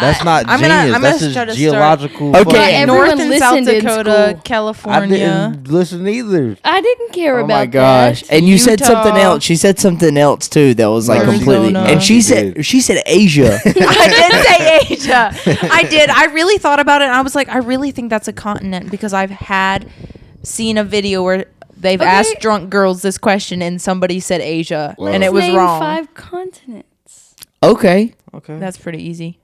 Speaker 4: That's not
Speaker 1: I'm
Speaker 4: genius.
Speaker 1: gonna
Speaker 4: That's
Speaker 1: try to
Speaker 4: just
Speaker 1: start-
Speaker 4: geological.
Speaker 2: Okay.
Speaker 3: Not
Speaker 4: fucking-
Speaker 3: everyone
Speaker 1: North and South
Speaker 3: listened in
Speaker 1: Dakota,
Speaker 3: school.
Speaker 4: I
Speaker 1: California.
Speaker 4: didn't listen either.
Speaker 3: I didn't care
Speaker 2: Oh
Speaker 3: about
Speaker 2: my gosh!
Speaker 3: that.
Speaker 2: And you said something
Speaker 1: Utah.
Speaker 2: else. She said something else too that was like
Speaker 4: No, she
Speaker 2: completely.
Speaker 1: didn't.
Speaker 2: And she
Speaker 4: She
Speaker 2: said
Speaker 4: did.
Speaker 2: she said Asia.
Speaker 1: I did say Asia. I did. I really thought about it. And I was like, I really think that's a continent because I've seen a video where they've
Speaker 3: Okay.
Speaker 1: asked drunk girls this question and somebody said Asia
Speaker 4: Well,
Speaker 1: and it was
Speaker 3: Name
Speaker 1: wrong.
Speaker 3: 5 continents.
Speaker 2: Okay,
Speaker 4: Okay.
Speaker 1: That's pretty easy.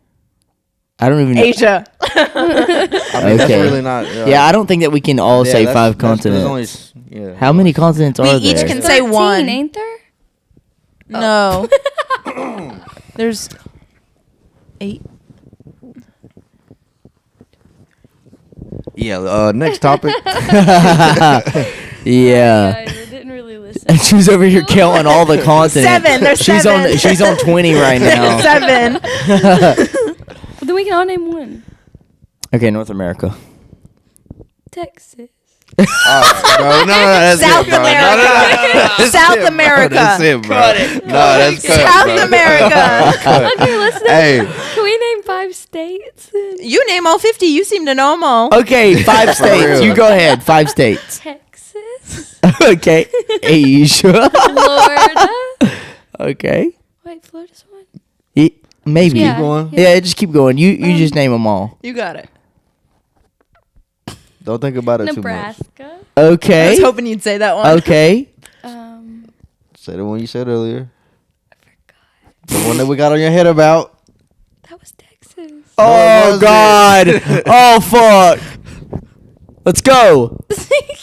Speaker 2: I don't even know.
Speaker 1: Asia.
Speaker 4: I mean, that's
Speaker 2: Okay.
Speaker 4: really not.
Speaker 2: Yeah, I don't think that we can all say
Speaker 4: that's-
Speaker 2: 5
Speaker 4: that's- there's
Speaker 2: continents.
Speaker 4: only yeah.
Speaker 2: How many continents
Speaker 1: We
Speaker 2: are
Speaker 1: each
Speaker 2: there?
Speaker 1: can say
Speaker 3: 13,
Speaker 1: one.
Speaker 3: ain't there?
Speaker 1: No. There's 8.
Speaker 4: Yeah. Next topic.
Speaker 2: Yeah.
Speaker 3: Guys, I didn't really listen.
Speaker 2: And she's over here counting all the continents.
Speaker 1: 7. There's
Speaker 2: She's
Speaker 1: 7.
Speaker 2: on. She's on 20 right now.
Speaker 1: 7.
Speaker 3: Well, then we can all name one.
Speaker 2: Okay, North America.
Speaker 3: Texas.
Speaker 4: No, that's
Speaker 1: South
Speaker 4: it, bro.
Speaker 1: America. South
Speaker 4: it,
Speaker 1: America.
Speaker 4: Bro. That's it, bro. No, that's cut,
Speaker 1: South
Speaker 4: bro.
Speaker 1: America.
Speaker 4: Cut.
Speaker 3: Okay, let's name.
Speaker 4: Hey,
Speaker 3: Can we name 5 states?
Speaker 1: You name all 50. You seem to know them all.
Speaker 2: Okay, 5
Speaker 4: For
Speaker 2: states.
Speaker 4: real.
Speaker 2: You go ahead. 5 states.
Speaker 3: Texas.
Speaker 2: Okay, Asia.
Speaker 3: Florida.
Speaker 2: Okay.
Speaker 3: Wait, Florida's one?
Speaker 2: Maybe.
Speaker 3: Yeah.
Speaker 4: going.
Speaker 2: Yeah, just keep going. You just name them all.
Speaker 1: You got it.
Speaker 4: don't think about it too much.
Speaker 3: Nebraska.
Speaker 1: I
Speaker 2: Okay.
Speaker 1: was hoping you'd say that one.
Speaker 2: Okay.
Speaker 4: Say the one you said earlier. The one that we got on your head about.
Speaker 3: That was Texas.
Speaker 2: Oh
Speaker 4: was
Speaker 2: God. Oh fuck. Let's go.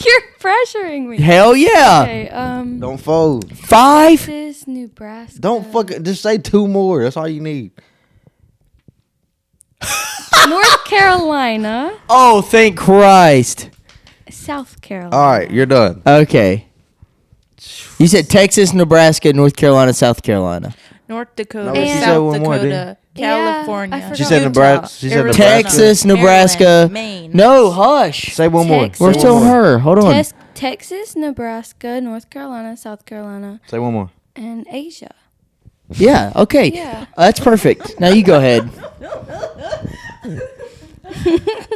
Speaker 3: You're pressuring me.
Speaker 2: Hell yeah.
Speaker 3: Okay,
Speaker 4: Don't fold.
Speaker 2: 5.
Speaker 3: Texas, Nebraska.
Speaker 4: Don't fucking just say 2 more. That's all you need.
Speaker 3: North Carolina,
Speaker 2: Oh, thank Christ.
Speaker 3: South Carolina.
Speaker 4: All right, you're done.
Speaker 2: Okay. You said Texas, Nebraska, North Carolina, South Carolina.
Speaker 1: North Dakota,
Speaker 4: No,
Speaker 3: but she
Speaker 1: South
Speaker 4: said one more,
Speaker 1: Dakota,
Speaker 3: Yeah,
Speaker 1: California.
Speaker 3: I forgot.
Speaker 4: She said
Speaker 1: Utah,
Speaker 4: Nebraska. She said
Speaker 1: Arizona,
Speaker 4: Nebraska.
Speaker 2: Texas, Nebraska.
Speaker 1: Maryland, Maine.
Speaker 2: No, hush.
Speaker 4: Say one more.
Speaker 3: Texas.
Speaker 2: We're
Speaker 4: Say
Speaker 2: still
Speaker 4: one more.
Speaker 2: her. Hold on.
Speaker 3: Texas, Nebraska, North Carolina, South Carolina,
Speaker 4: Say one more.
Speaker 3: and Asia.
Speaker 2: Yeah, okay.
Speaker 3: Yeah.
Speaker 2: That's perfect. Now you go ahead.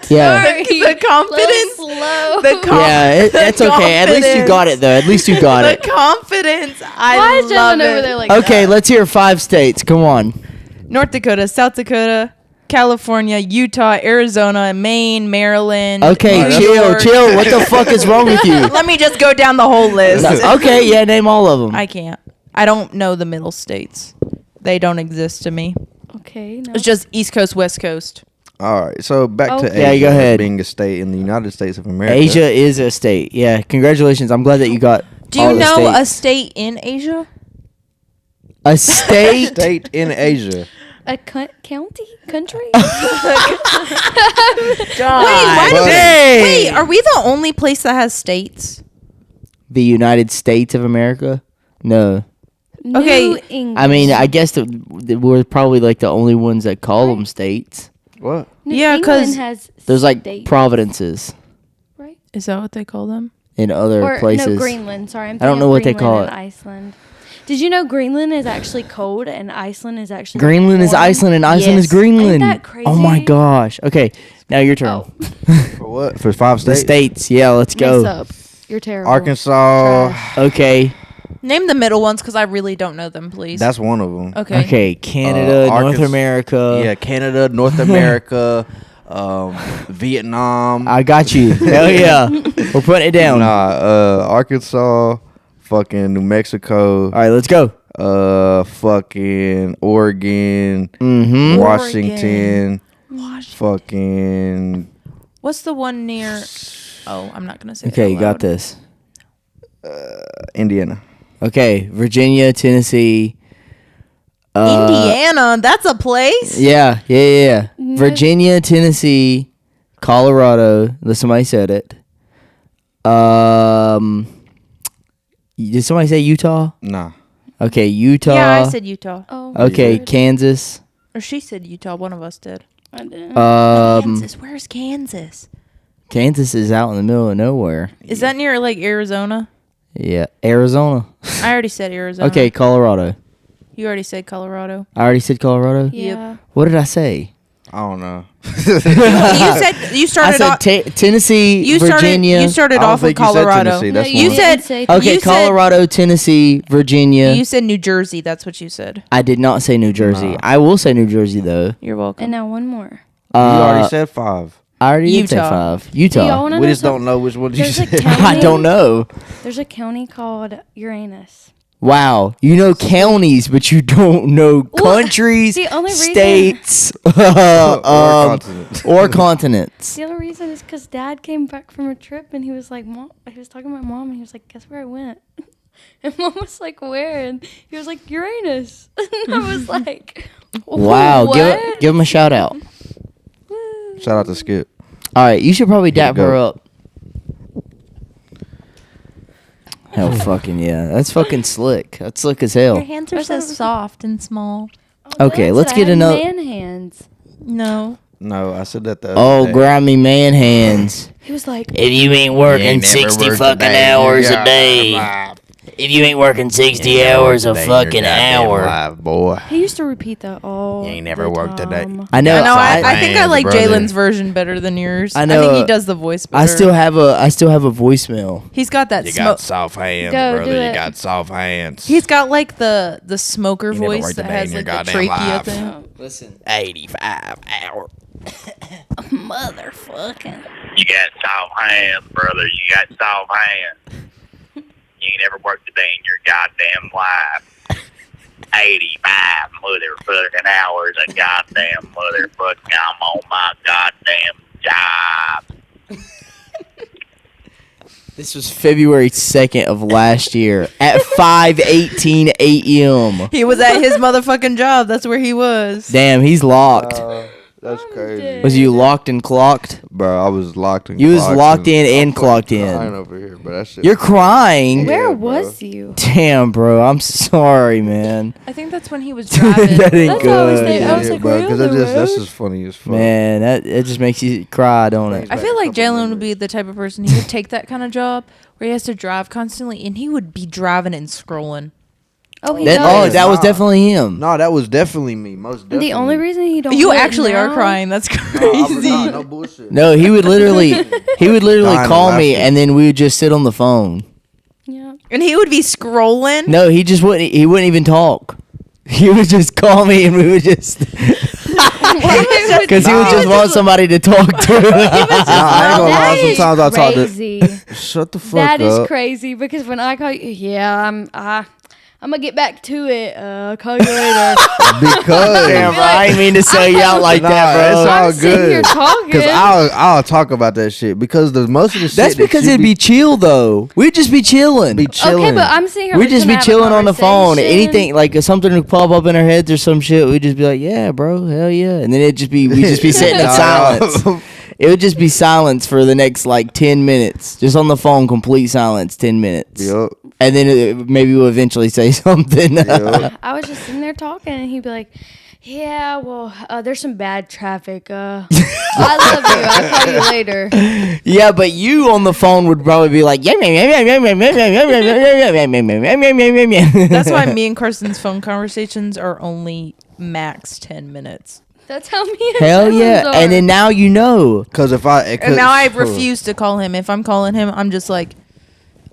Speaker 2: Yeah.
Speaker 1: The confidence.
Speaker 3: Slow.
Speaker 2: Yeah, that's okay. At least you got it, though. At least you got
Speaker 1: The
Speaker 2: it.
Speaker 1: confidence. I
Speaker 3: Why is
Speaker 1: love
Speaker 3: Jalon
Speaker 1: it.
Speaker 3: over there like
Speaker 2: Okay,
Speaker 3: that?
Speaker 2: let's hear 5 states. Come on.
Speaker 1: North Dakota, South Dakota, California, Utah, Arizona, Maine, Maryland.
Speaker 2: Okay,
Speaker 1: New
Speaker 2: chill,
Speaker 1: York.
Speaker 2: chill. What the fuck is wrong with you?
Speaker 1: Let me just go down the whole list.
Speaker 2: Okay, yeah, name all of them.
Speaker 1: I can't. I don't know the middle states. They don't exist to me.
Speaker 3: Okay, no.
Speaker 1: It's just East Coast, West Coast.
Speaker 4: All right, so back to
Speaker 3: Okay.
Speaker 4: Asia.
Speaker 2: Yeah, go ahead.
Speaker 4: Being a state in the United States of America.
Speaker 2: Asia is a state. Yeah, congratulations. I'm glad that you got
Speaker 1: Do
Speaker 2: all
Speaker 1: you
Speaker 2: the
Speaker 1: know a
Speaker 2: states.
Speaker 1: state in Asia?
Speaker 2: A state?
Speaker 4: State in Asia.
Speaker 3: A county? Country?
Speaker 1: Wait, why do
Speaker 2: dang.
Speaker 1: wait, are we the only place that has states?
Speaker 2: The United States of America? No.
Speaker 1: Okay,
Speaker 3: New England.
Speaker 2: I mean, I guess we're probably like the only ones that call them states.
Speaker 4: What?
Speaker 3: New
Speaker 1: Yeah, 'cause
Speaker 3: England has
Speaker 2: There's like
Speaker 3: states,
Speaker 2: providences
Speaker 3: right?
Speaker 1: Is that what they call them?
Speaker 2: in other
Speaker 3: Or
Speaker 2: places.
Speaker 3: no, Greenland. Sorry, I'm
Speaker 2: I don't
Speaker 3: thinking
Speaker 2: know
Speaker 3: of
Speaker 2: what they
Speaker 3: Greenland
Speaker 2: call
Speaker 3: and
Speaker 2: it.
Speaker 3: Iceland. Did you know Greenland is actually cold and Iceland is actually
Speaker 2: Greenland is
Speaker 3: warm?
Speaker 2: Iceland and Iceland is
Speaker 1: Yes.
Speaker 2: Greenland.
Speaker 3: Ain't that crazy?
Speaker 2: Oh my gosh. Okay, now your turn.
Speaker 3: Oh,
Speaker 4: For what? For 5
Speaker 2: The
Speaker 4: states?
Speaker 2: states. Yeah, let's
Speaker 3: mess
Speaker 2: go.
Speaker 3: up. You're terrible.
Speaker 4: Arkansas.
Speaker 3: Trash.
Speaker 2: Okay.
Speaker 1: Name the middle ones because I really don't know them, please.
Speaker 4: That's one of them.
Speaker 1: okay.
Speaker 2: Okay. Canada, North
Speaker 4: Arkansas-
Speaker 2: America.
Speaker 4: Yeah, Canada, North America, Vietnam.
Speaker 2: I got you. Hell yeah. We're putting it down.
Speaker 4: Arkansas, fucking New Mexico,
Speaker 2: All right, let's go.
Speaker 4: fucking Oregon,
Speaker 2: Mm-hmm.
Speaker 4: Washington, fucking
Speaker 1: What's the one near? Oh, I'm not gonna say.
Speaker 2: Okay,
Speaker 1: it
Speaker 2: you
Speaker 1: out
Speaker 2: got
Speaker 1: loud.
Speaker 2: this.
Speaker 4: Indiana.
Speaker 2: Okay, Virginia, Tennessee.
Speaker 1: Indiana, that's a place.
Speaker 2: Yeah.
Speaker 3: No.
Speaker 2: Virginia, Tennessee, Colorado. Somebody said it. Did somebody say Utah?
Speaker 4: Nah.
Speaker 2: Okay, Utah.
Speaker 1: Yeah, I said Utah.
Speaker 3: Oh,
Speaker 2: Okay,
Speaker 3: good.
Speaker 2: Kansas.
Speaker 1: Or she said Utah. One of us did.
Speaker 3: I didn't.
Speaker 1: Kansas. Where's Kansas?
Speaker 2: Kansas is out in the middle of nowhere.
Speaker 1: Is that near like Arizona?
Speaker 2: Yeah, Arizona.
Speaker 1: I already said Arizona.
Speaker 2: Okay, Colorado.
Speaker 1: You already said Colorado.
Speaker 2: I already said Colorado.
Speaker 3: Yeah.
Speaker 2: What did I say?
Speaker 4: I don't know.
Speaker 1: You said you
Speaker 2: I
Speaker 1: started
Speaker 2: said
Speaker 1: off.
Speaker 2: Tennessee,
Speaker 1: You
Speaker 2: Virginia.
Speaker 1: started
Speaker 4: I don't
Speaker 1: off with
Speaker 4: think you said
Speaker 1: Colorado.
Speaker 4: Tennessee, that's
Speaker 3: you
Speaker 4: one.
Speaker 1: said-
Speaker 3: didn't say
Speaker 2: Okay,
Speaker 1: You said-
Speaker 2: Colorado, Tennessee, Virginia.
Speaker 1: You said New Jersey. That's what you said.
Speaker 2: I did not say New Jersey.
Speaker 4: Nah.
Speaker 2: I will say New Jersey though.
Speaker 1: You're welcome.
Speaker 3: And now one more.
Speaker 4: You already said 5.
Speaker 2: I already did say
Speaker 1: Utah.
Speaker 2: 5.
Speaker 3: Do y'all
Speaker 2: Utah.
Speaker 3: wanna
Speaker 4: We
Speaker 3: know
Speaker 4: just don't know which one you
Speaker 3: There's a
Speaker 4: said.
Speaker 3: county-
Speaker 2: I don't know.
Speaker 3: There's a county called Uranus.
Speaker 2: Wow, you know counties, but you don't know countries,
Speaker 3: the only reason-
Speaker 2: states,
Speaker 4: Or continent.
Speaker 2: or continents.
Speaker 3: The other reason is because Dad came back from a trip and he was like, "Mom," he was talking to my mom and he was like, "Guess where I went?" And Mom was like, "Where?" And he was like, "Uranus." And I was like,
Speaker 2: Wow,
Speaker 3: what?
Speaker 2: give him a shout out.
Speaker 3: Woo.
Speaker 4: Shout out to Skip.
Speaker 2: All right, you should probably
Speaker 4: Here you
Speaker 2: dap her
Speaker 4: go.
Speaker 2: up. Hell, fucking yeah, that's fucking slick. That's slick as
Speaker 1: Your
Speaker 2: hell.
Speaker 1: hands are so soft and small.
Speaker 2: Okay,
Speaker 3: That's
Speaker 2: let's
Speaker 3: it.
Speaker 2: get
Speaker 3: I had
Speaker 2: another-
Speaker 3: man hands.
Speaker 1: No.
Speaker 4: No, I said that the other
Speaker 2: Oh,
Speaker 4: day.
Speaker 2: grimy man hands.
Speaker 3: He was like,
Speaker 2: If you ain't working 60 fucking hours a day, if you ain't working 60 hours a fucking hour.
Speaker 4: Boy.
Speaker 3: he used to repeat that all.
Speaker 4: You ain't never
Speaker 3: the
Speaker 4: worked a day.
Speaker 3: time.
Speaker 2: I know.
Speaker 1: I know. I
Speaker 4: Soft
Speaker 1: think I
Speaker 4: hands,
Speaker 1: like
Speaker 4: brother.
Speaker 1: Jalen's version better than yours.
Speaker 2: I know,
Speaker 1: I think he does the voice better.
Speaker 2: I still have a voicemail.
Speaker 1: He's got that
Speaker 4: You
Speaker 1: smoke.
Speaker 4: got soft hands,
Speaker 3: Go,
Speaker 4: brother.
Speaker 3: do
Speaker 4: You
Speaker 3: it.
Speaker 4: got soft hands.
Speaker 1: He's got like the smoker
Speaker 4: You never
Speaker 1: voice
Speaker 4: worked a
Speaker 1: that
Speaker 4: day
Speaker 1: has
Speaker 4: in your
Speaker 1: like the
Speaker 4: goddamn
Speaker 1: trachea
Speaker 4: life.
Speaker 1: thing.
Speaker 2: Listen.
Speaker 4: 85 hour.
Speaker 3: Motherfucking.
Speaker 5: You got soft hands, brother. You got soft hands. You ain't never worked a day in your goddamn life. 85 motherfucking hours a goddamn motherfucking. I'm on my goddamn job.
Speaker 2: This was February 2nd of last year at 5:18 a.m.
Speaker 1: He was at his motherfucking job. That's where he was.
Speaker 2: Damn, he's locked.
Speaker 4: That's crazy.
Speaker 3: dead.
Speaker 2: Was you locked and clocked?
Speaker 4: Bro, I was locked in.
Speaker 2: You was
Speaker 4: clocks
Speaker 2: locked in and
Speaker 4: I'm fucking
Speaker 2: clocked in.
Speaker 4: crying over here, bro. That shit.
Speaker 2: You're crying.
Speaker 3: Where
Speaker 4: Yeah, bro.
Speaker 3: was you?
Speaker 2: Damn, bro. I'm sorry, man.
Speaker 1: I think that's when he was driving.
Speaker 2: That ain't
Speaker 3: That's what I was
Speaker 2: good.
Speaker 3: thinking. I was like,
Speaker 4: bro,
Speaker 3: where
Speaker 4: because
Speaker 3: the
Speaker 4: that's
Speaker 3: road?
Speaker 4: just funny as fuck.
Speaker 2: Man, that it just makes you cry, don't it?
Speaker 1: I feel like Jalon would be the type of person he would take that kind of job where he has to drive constantly, and he would be driving and scrolling.
Speaker 3: Oh, he
Speaker 2: That,
Speaker 3: does.
Speaker 2: that was
Speaker 4: Nah.
Speaker 2: definitely him.
Speaker 4: No, that was definitely me. Most definitely.
Speaker 3: The only reason he don't.
Speaker 1: You
Speaker 3: do it
Speaker 1: actually are
Speaker 3: now-
Speaker 1: crying. That's
Speaker 4: No, I was
Speaker 1: crazy.
Speaker 4: not, no bullshit.
Speaker 2: No, he would literally
Speaker 4: Dying
Speaker 2: call
Speaker 4: of
Speaker 2: me,
Speaker 4: laughter.
Speaker 2: and then we would just sit on the phone.
Speaker 3: Yeah.
Speaker 1: And he would be scrolling.
Speaker 2: No, he just wouldn't. He wouldn't even talk. He would just call me, and we would just because he would just want somebody to talk to.
Speaker 4: Nah, I ain't gonna lie.
Speaker 3: That is
Speaker 4: Sometimes I talk to.
Speaker 3: crazy.
Speaker 4: Shut the fuck
Speaker 3: That is
Speaker 4: up.
Speaker 3: crazy because when I call you, yeah, I'm gonna get back to it. Call you later.
Speaker 4: Because
Speaker 2: Damn, bro, I didn't mean to sell you out like
Speaker 4: Nah,
Speaker 2: that,
Speaker 4: it's
Speaker 2: bro.
Speaker 4: all
Speaker 3: I'm sitting
Speaker 4: good.
Speaker 3: here talking.
Speaker 4: Because I'll talk about that shit because the most of the shit.
Speaker 2: That's
Speaker 4: that
Speaker 2: because
Speaker 4: you
Speaker 2: it'd be chill though. We'd just be chilling.
Speaker 4: be chilling.
Speaker 3: Okay, but I'm sitting here.
Speaker 2: We'd just be
Speaker 3: listening to have a
Speaker 2: chilling on the phone.
Speaker 3: conversation.
Speaker 2: Anything like if something would pop up in our heads or some shit, we'd just be like, "Yeah, bro, hell yeah," and then we'd just be sitting in
Speaker 4: Nah,
Speaker 2: silence. It would just be silence for the next like 10 minutes, just on the phone, complete silence, 10 minutes,
Speaker 4: Yup.
Speaker 2: and then maybe we'll eventually say something.
Speaker 4: Yup.
Speaker 3: I was just sitting there talking, and he'd be like, Yeah, well, there's some bad traffic. I love you. I'll call you later.
Speaker 2: Yeah, but you on the phone would probably be like,
Speaker 1: That's why me and Carson's phone conversations are only max 10 minutes.
Speaker 3: That's how me and
Speaker 2: hell
Speaker 3: Dylan's
Speaker 2: yeah.
Speaker 3: are.
Speaker 2: And then now you know.
Speaker 4: Because if I...
Speaker 1: And now I refuse to call him. If I'm calling him, I'm just like,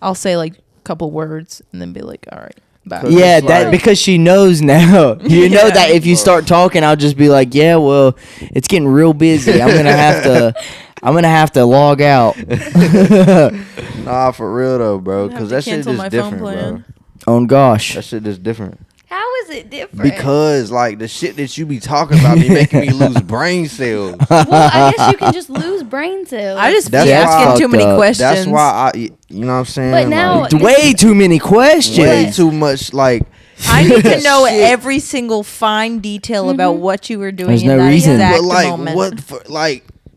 Speaker 1: I'll say like a couple words and then be like, all right, bye.
Speaker 2: Yeah,
Speaker 4: it's
Speaker 2: that
Speaker 4: like-
Speaker 2: because she knows now. You know
Speaker 1: Yeah.
Speaker 2: that if you start talking, I'll just be like, yeah, well, it's getting real busy. I'm gonna have to log out.
Speaker 4: Nah, for real though, bro.
Speaker 1: I'm gonna have
Speaker 4: Because
Speaker 1: to
Speaker 4: that shit
Speaker 1: cancel
Speaker 4: is
Speaker 1: my phone
Speaker 4: different,
Speaker 1: plan.
Speaker 4: bro.
Speaker 2: Oh gosh.
Speaker 4: That shit is different.
Speaker 3: How is it different?
Speaker 4: Because like the shit that you be talking about be making me lose brain cells.
Speaker 3: Well, I guess you can just lose brain cells.
Speaker 1: I just
Speaker 4: That's
Speaker 1: be
Speaker 4: why-
Speaker 1: asking too many
Speaker 2: Fucked up.
Speaker 1: questions.
Speaker 4: That's why you know what I'm saying?
Speaker 3: But now-
Speaker 4: Like,
Speaker 2: Way too many questions.
Speaker 4: way too much. Like
Speaker 1: I need to know
Speaker 4: Shit.
Speaker 1: every single fine detail about what you were doing
Speaker 2: There's
Speaker 1: in
Speaker 2: no
Speaker 1: that
Speaker 2: reason.
Speaker 1: exact
Speaker 4: but like
Speaker 1: moment.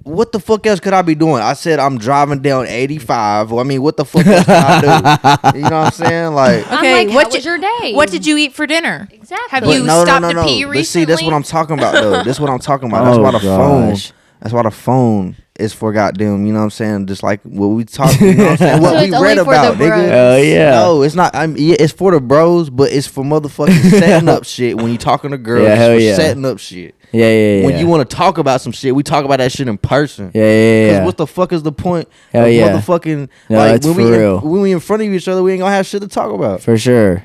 Speaker 4: what the fuck else could I be doing? I said I'm driving down 85. Well, I mean, what the fuck else can I do? You know what I'm saying? Like,
Speaker 3: I'm
Speaker 1: Okay,
Speaker 3: like,
Speaker 1: what
Speaker 3: how was your day?
Speaker 1: What did you eat for dinner?
Speaker 3: Exactly.
Speaker 1: Have
Speaker 4: but
Speaker 1: you stopped to pee
Speaker 4: But see, that's what
Speaker 1: recently?
Speaker 4: I'm talking about though. That's what I'm talking about. That's
Speaker 2: Oh,
Speaker 4: why the phone.
Speaker 2: gosh.
Speaker 4: That's why the phone is for goddamn. You know what I'm saying? Just like what we talked. You know what I'm saying? What
Speaker 3: So
Speaker 4: we
Speaker 3: it's only
Speaker 4: read
Speaker 3: for the
Speaker 4: about, nigga.
Speaker 3: bros.
Speaker 2: Hell yeah.
Speaker 4: No, it's not. Yeah, it's for the bros, but it's for motherfucking setting up shit. When you talking to girls,
Speaker 2: Yeah,
Speaker 4: it's
Speaker 2: hell
Speaker 4: for
Speaker 2: yeah.
Speaker 4: setting up shit.
Speaker 2: Yeah.
Speaker 4: When you want to talk about some shit, we talk about that shit in person.
Speaker 2: Yeah.
Speaker 4: Cause what the fuck is the point
Speaker 2: Hell
Speaker 4: of
Speaker 2: yeah.
Speaker 4: motherfucking
Speaker 2: No,
Speaker 4: like
Speaker 2: it's
Speaker 4: when
Speaker 2: for
Speaker 4: we
Speaker 2: real.
Speaker 4: when we in front of each other, we ain't gonna have shit to talk about.
Speaker 2: For sure.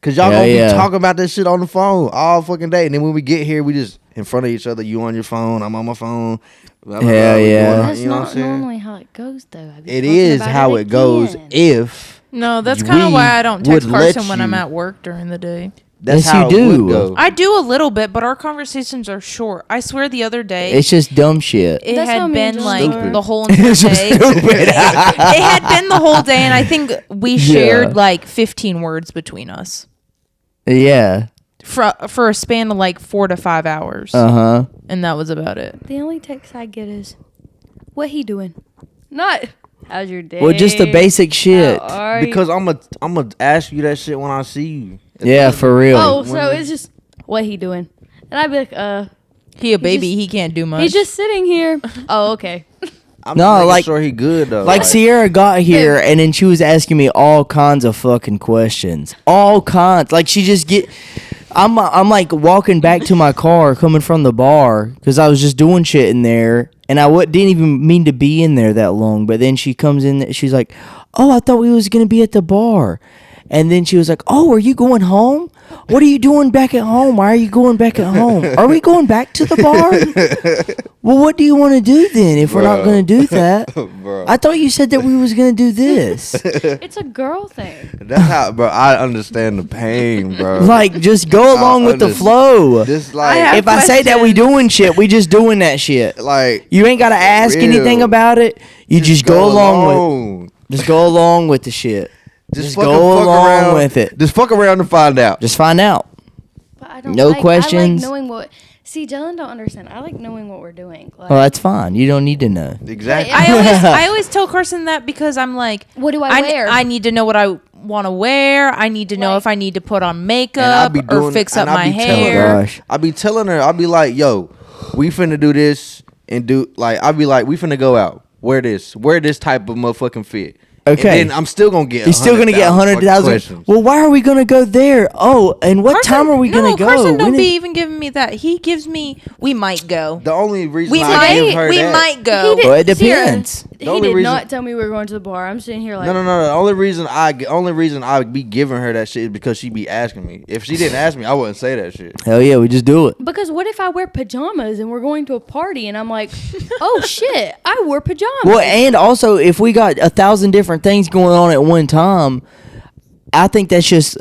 Speaker 4: Cause y'all
Speaker 2: Hell
Speaker 4: gonna
Speaker 2: yeah.
Speaker 4: be talking about this shit on the phone all fucking day, and then when we get here, we just in front of each other. You on your phone, I'm on my phone. Blah, blah,
Speaker 2: Hell
Speaker 4: blah, we
Speaker 2: yeah.
Speaker 4: going on,
Speaker 3: That's
Speaker 4: you know what I'm
Speaker 3: not
Speaker 4: saying?
Speaker 3: normally how it goes, though. I've been
Speaker 4: It
Speaker 3: talking
Speaker 4: is
Speaker 3: about
Speaker 4: how it goes
Speaker 3: again.
Speaker 4: if
Speaker 1: No, that's
Speaker 4: We
Speaker 1: kind of why I don't text
Speaker 4: would let
Speaker 1: Carson when I'm
Speaker 4: you.
Speaker 1: at work during the day.
Speaker 4: that's
Speaker 2: Yes,
Speaker 4: how
Speaker 2: you
Speaker 4: it would
Speaker 2: do.
Speaker 4: go.
Speaker 1: I do a little bit, but our conversations are short. I swear the other day
Speaker 2: It's just dumb shit.
Speaker 1: it
Speaker 3: That's how
Speaker 1: had
Speaker 3: me and
Speaker 1: been
Speaker 3: Jalon
Speaker 1: like
Speaker 3: are.
Speaker 1: the whole entire day. it had been the whole day, and I think we shared
Speaker 2: Yeah.
Speaker 1: like 15 words between us
Speaker 2: Yeah.
Speaker 1: for a span of like 4 to 5 hours,
Speaker 2: Uh-huh.
Speaker 1: and that was about it.
Speaker 3: The only text I get is, what he doing? Not, how's your day?
Speaker 2: Well, just the basic shit.
Speaker 3: How are you?
Speaker 4: Because I'm gonna ask you that shit when I see you.
Speaker 2: Yeah, for real.
Speaker 3: Oh, so it's just, what he doing? And I'd be like,
Speaker 1: He a baby.
Speaker 3: just-
Speaker 1: He can't do much.
Speaker 3: he's just sitting here. Oh, okay.
Speaker 4: I'm
Speaker 2: No,
Speaker 4: just making
Speaker 2: like-
Speaker 4: sure he good though.
Speaker 2: Like Sierra got here and then she was asking me all kinds of fucking questions. All kinds. Like she just get I'm like walking back to my car coming from the bar cuz I was just doing shit in there and I didn't even mean to be in there that long, but then she comes in, she's like, "Oh, I thought we was going to be at the bar." And then she was like, "Oh, are you going home? What are you doing back at home? Why are you going back at home? Are we going back to the bar? Well, what do you want to do then if we're not
Speaker 4: Bro.
Speaker 2: going to do that?
Speaker 4: bro.
Speaker 2: I thought you said that we was going to do this."
Speaker 3: It's a girl thing.
Speaker 4: That's how, bro. I understand the pain, bro.
Speaker 2: Like, just go along with the
Speaker 4: understand.
Speaker 2: flow.
Speaker 4: This
Speaker 1: I
Speaker 4: like,
Speaker 1: have
Speaker 2: If I say that we
Speaker 1: questions.
Speaker 2: doing shit, we just doing that shit.
Speaker 4: like
Speaker 2: You ain't got to ask
Speaker 4: real.
Speaker 2: anything about it. You just go along with
Speaker 4: along.
Speaker 2: just go along with the shit. Just
Speaker 4: fucking
Speaker 2: go
Speaker 4: fuck
Speaker 2: along
Speaker 4: around
Speaker 2: with it.
Speaker 4: Just fuck around and find out.
Speaker 2: Just find out.
Speaker 3: But I don't
Speaker 2: No
Speaker 3: like,
Speaker 2: questions.
Speaker 3: I like knowing what. See, Jalon don't understand. I like knowing what we're doing. Like,
Speaker 2: Well, that's fine. You don't need to know.
Speaker 4: Exactly.
Speaker 1: I always tell Carson that because I'm like,
Speaker 3: what do I wear?
Speaker 1: I need to know what I want to wear. I need to know
Speaker 3: Right.
Speaker 1: if I need to put on
Speaker 4: And I
Speaker 1: makeup
Speaker 4: be
Speaker 1: or
Speaker 4: doing-
Speaker 1: fix up
Speaker 4: and I
Speaker 1: my
Speaker 4: be telling her-
Speaker 1: hair.
Speaker 2: Gosh.
Speaker 4: I be telling her, I be like, yo, we finna do this and do like I be like, we finna go out. Wear this type of motherfucking fit.
Speaker 2: Okay.
Speaker 4: And then I'm still gonna get.
Speaker 2: You're still gonna get 100,000.
Speaker 4: questions.
Speaker 2: Well, why are we gonna go there? Oh, and what
Speaker 1: Carson-
Speaker 2: time are we gonna
Speaker 1: no,
Speaker 2: go?
Speaker 1: Carson
Speaker 2: We
Speaker 1: don't
Speaker 2: didn't-
Speaker 1: be even giving me that. He gives me. We might go.
Speaker 4: The only reason
Speaker 1: We
Speaker 4: I give
Speaker 1: might.
Speaker 4: her
Speaker 1: We
Speaker 4: that,
Speaker 1: might go.
Speaker 3: He did-
Speaker 2: Well, it
Speaker 3: Sierra,
Speaker 2: depends.
Speaker 3: He
Speaker 4: only
Speaker 3: did
Speaker 4: reason-
Speaker 3: not tell me we were going to the bar. I'm sitting here like,
Speaker 4: No. The only reason I be giving her that shit is because she be asking me. If she didn't ask me, I wouldn't say that shit.
Speaker 2: Hell yeah, we just do it.
Speaker 3: Because what if I wear pajamas and we're going to a party and I'm like, oh shit, I wore pajamas.
Speaker 2: Well, and also if we got 1,000 different things going on at one time, I think that's just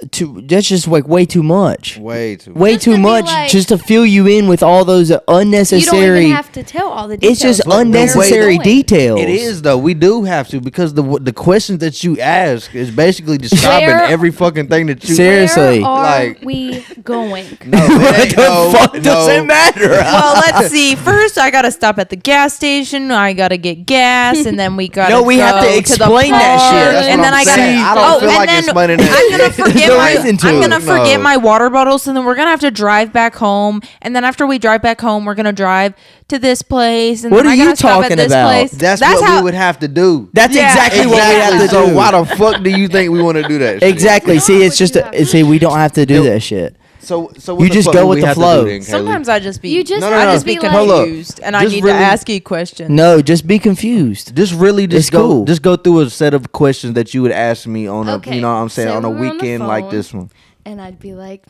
Speaker 2: like way too much.
Speaker 4: Way too.
Speaker 2: Way
Speaker 3: Just
Speaker 2: too
Speaker 3: to be
Speaker 2: much
Speaker 3: like-
Speaker 2: just to fill you in with all those
Speaker 3: you don't
Speaker 2: unnecessary.
Speaker 3: even have to tell all the details.
Speaker 2: It's just
Speaker 3: of where we're
Speaker 2: unnecessary
Speaker 3: going.
Speaker 2: details.
Speaker 4: It is though. We do have to because the questions that you ask is basically describing
Speaker 3: Where-
Speaker 4: every fucking thing that you.
Speaker 2: Seriously.
Speaker 3: Where are
Speaker 4: Like-
Speaker 3: we going?
Speaker 4: No, it ain't, no,
Speaker 2: fuck
Speaker 4: no.
Speaker 2: does it matter?
Speaker 1: Well, let's see. First, I gotta stop at the gas station. I gotta get gas, and then we gotta.
Speaker 2: No, we have to
Speaker 1: go the
Speaker 2: explain that
Speaker 1: park,
Speaker 2: shit.
Speaker 4: That's
Speaker 1: and
Speaker 4: what
Speaker 1: then
Speaker 4: I'm
Speaker 1: I gotta.
Speaker 4: saying. I don't
Speaker 1: oh,
Speaker 4: feel
Speaker 1: and
Speaker 4: like
Speaker 1: then
Speaker 4: explaining hearing that.
Speaker 1: I'm gonna
Speaker 4: shit.
Speaker 1: forget
Speaker 2: no
Speaker 1: my
Speaker 2: reason to.
Speaker 1: I'm gonna forget
Speaker 4: No.
Speaker 1: my water bottles, and then we're gonna have to drive back home. And then after we drive back home, we're gonna drive to this place. And
Speaker 2: What
Speaker 1: then
Speaker 2: are
Speaker 1: I
Speaker 2: you
Speaker 1: gotta stop
Speaker 2: talking
Speaker 1: at this
Speaker 2: about?
Speaker 1: place.
Speaker 4: That's what
Speaker 1: how,
Speaker 4: we would have to do.
Speaker 2: That's
Speaker 1: Yeah,
Speaker 2: exactly what we have to do.
Speaker 4: So why the fuck do you think we want to do that? Shit?
Speaker 2: Exactly.
Speaker 3: That's
Speaker 2: See,
Speaker 3: not
Speaker 2: it's
Speaker 3: what
Speaker 2: just
Speaker 3: you have to
Speaker 2: see, we don't have to do that shit.
Speaker 4: So what
Speaker 2: You
Speaker 4: the
Speaker 2: just
Speaker 4: fuck
Speaker 2: go
Speaker 4: do
Speaker 2: with
Speaker 4: we
Speaker 2: the
Speaker 4: have to
Speaker 2: flow.
Speaker 4: do then, Kaylee?
Speaker 1: Sometimes I just be
Speaker 3: You just
Speaker 4: No,
Speaker 3: have
Speaker 4: no,
Speaker 3: to
Speaker 4: no.
Speaker 1: just be
Speaker 3: be like,
Speaker 4: Hold up.
Speaker 1: confused, and I
Speaker 4: Just
Speaker 1: need
Speaker 4: really-
Speaker 1: to ask you questions.
Speaker 2: No, just be confused.
Speaker 4: Just really
Speaker 2: It's
Speaker 4: go
Speaker 2: cool.
Speaker 4: just go through a set of questions that you would ask me on a
Speaker 3: Okay,
Speaker 4: you know what I'm saying
Speaker 3: so
Speaker 4: on a
Speaker 3: we're on the
Speaker 4: weekend like
Speaker 3: phone.
Speaker 4: this one.
Speaker 3: and I'd be like,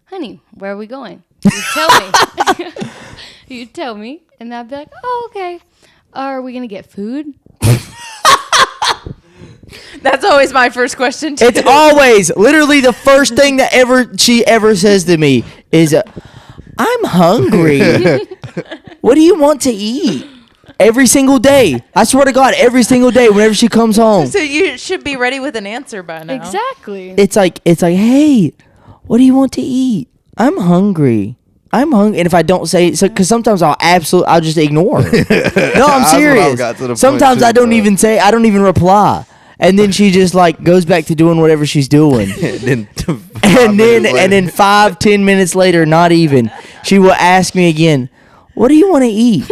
Speaker 3: honey, where are we going? You tell me. You tell me, and I'd be like, oh, okay. Are we gonna get food?
Speaker 1: That's always my first question too.
Speaker 2: It's always literally the first thing that she ever says to me is, "I'm hungry. What do you want to eat?" Every single day. I swear to God, every single day whenever she comes home.
Speaker 1: So you should be ready with an answer by now.
Speaker 3: Exactly.
Speaker 2: It's like, "Hey, what do you want to eat?" "I'm hungry. I'm hungry." And if I don't say it, because sometimes I'll just ignore it. No, I'm
Speaker 4: That's what
Speaker 2: serious.
Speaker 4: I've got to the point
Speaker 2: Sometimes
Speaker 4: too,
Speaker 2: I don't
Speaker 4: bro.
Speaker 2: even say, I don't even reply. And then she just like goes back to doing whatever she's doing.
Speaker 4: then
Speaker 2: and then 5-10 minutes later, not even, she will ask me again, "What do you want to eat?"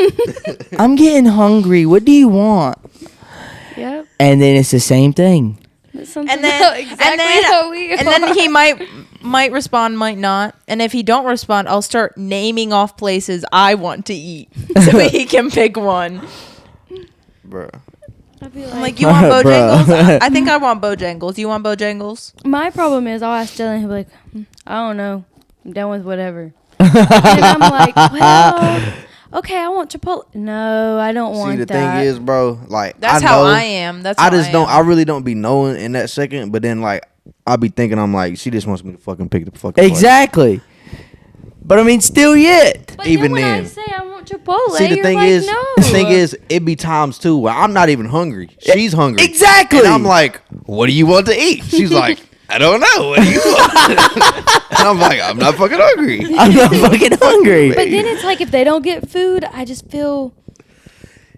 Speaker 2: "I'm getting hungry. What do you want?"
Speaker 3: Yep.
Speaker 2: And then it's the same thing.
Speaker 3: That's something
Speaker 1: And then
Speaker 3: about exactly how we
Speaker 1: and then
Speaker 3: are.
Speaker 1: he might respond, might not. And if he don't respond, I'll start naming off places I want to eat so he can pick one.
Speaker 4: Bruh.
Speaker 3: I'd be
Speaker 1: I'm
Speaker 3: like,
Speaker 1: like, you want
Speaker 2: Bruh.
Speaker 1: Bojangles? I think I want Bojangles. You want Bojangles?
Speaker 3: my problem is I'll ask Jalon, he'll be like, I don't know. I'm done with whatever. And I'm like, well, okay, I want Chipotle. No, I don't want
Speaker 4: See, the
Speaker 3: that.
Speaker 4: thing is, bro, like
Speaker 1: That's
Speaker 4: I
Speaker 1: how
Speaker 4: know,
Speaker 1: I am. That's
Speaker 4: I
Speaker 1: how
Speaker 4: just
Speaker 1: I
Speaker 4: don't.
Speaker 1: am.
Speaker 4: I really don't be knowing in that second. But then, like, I be thinking, I'm like, she just wants me to fucking pick the fucking place.
Speaker 2: Exactly. But I mean, still yet.
Speaker 3: But
Speaker 4: even
Speaker 3: then when I
Speaker 4: then.
Speaker 3: say I want Chipotle,
Speaker 4: See, the
Speaker 3: you're
Speaker 4: thing
Speaker 3: like,
Speaker 4: is,
Speaker 3: no.
Speaker 4: the thing is, it be times too where I'm not even hungry. She's hungry.
Speaker 2: Exactly.
Speaker 4: And I'm like, what do you want to eat? She's like, I don't know. What do you want? And I'm like, I'm not fucking hungry.
Speaker 2: I'm not fucking hungry.
Speaker 3: But then it's like if they don't get food, I just feel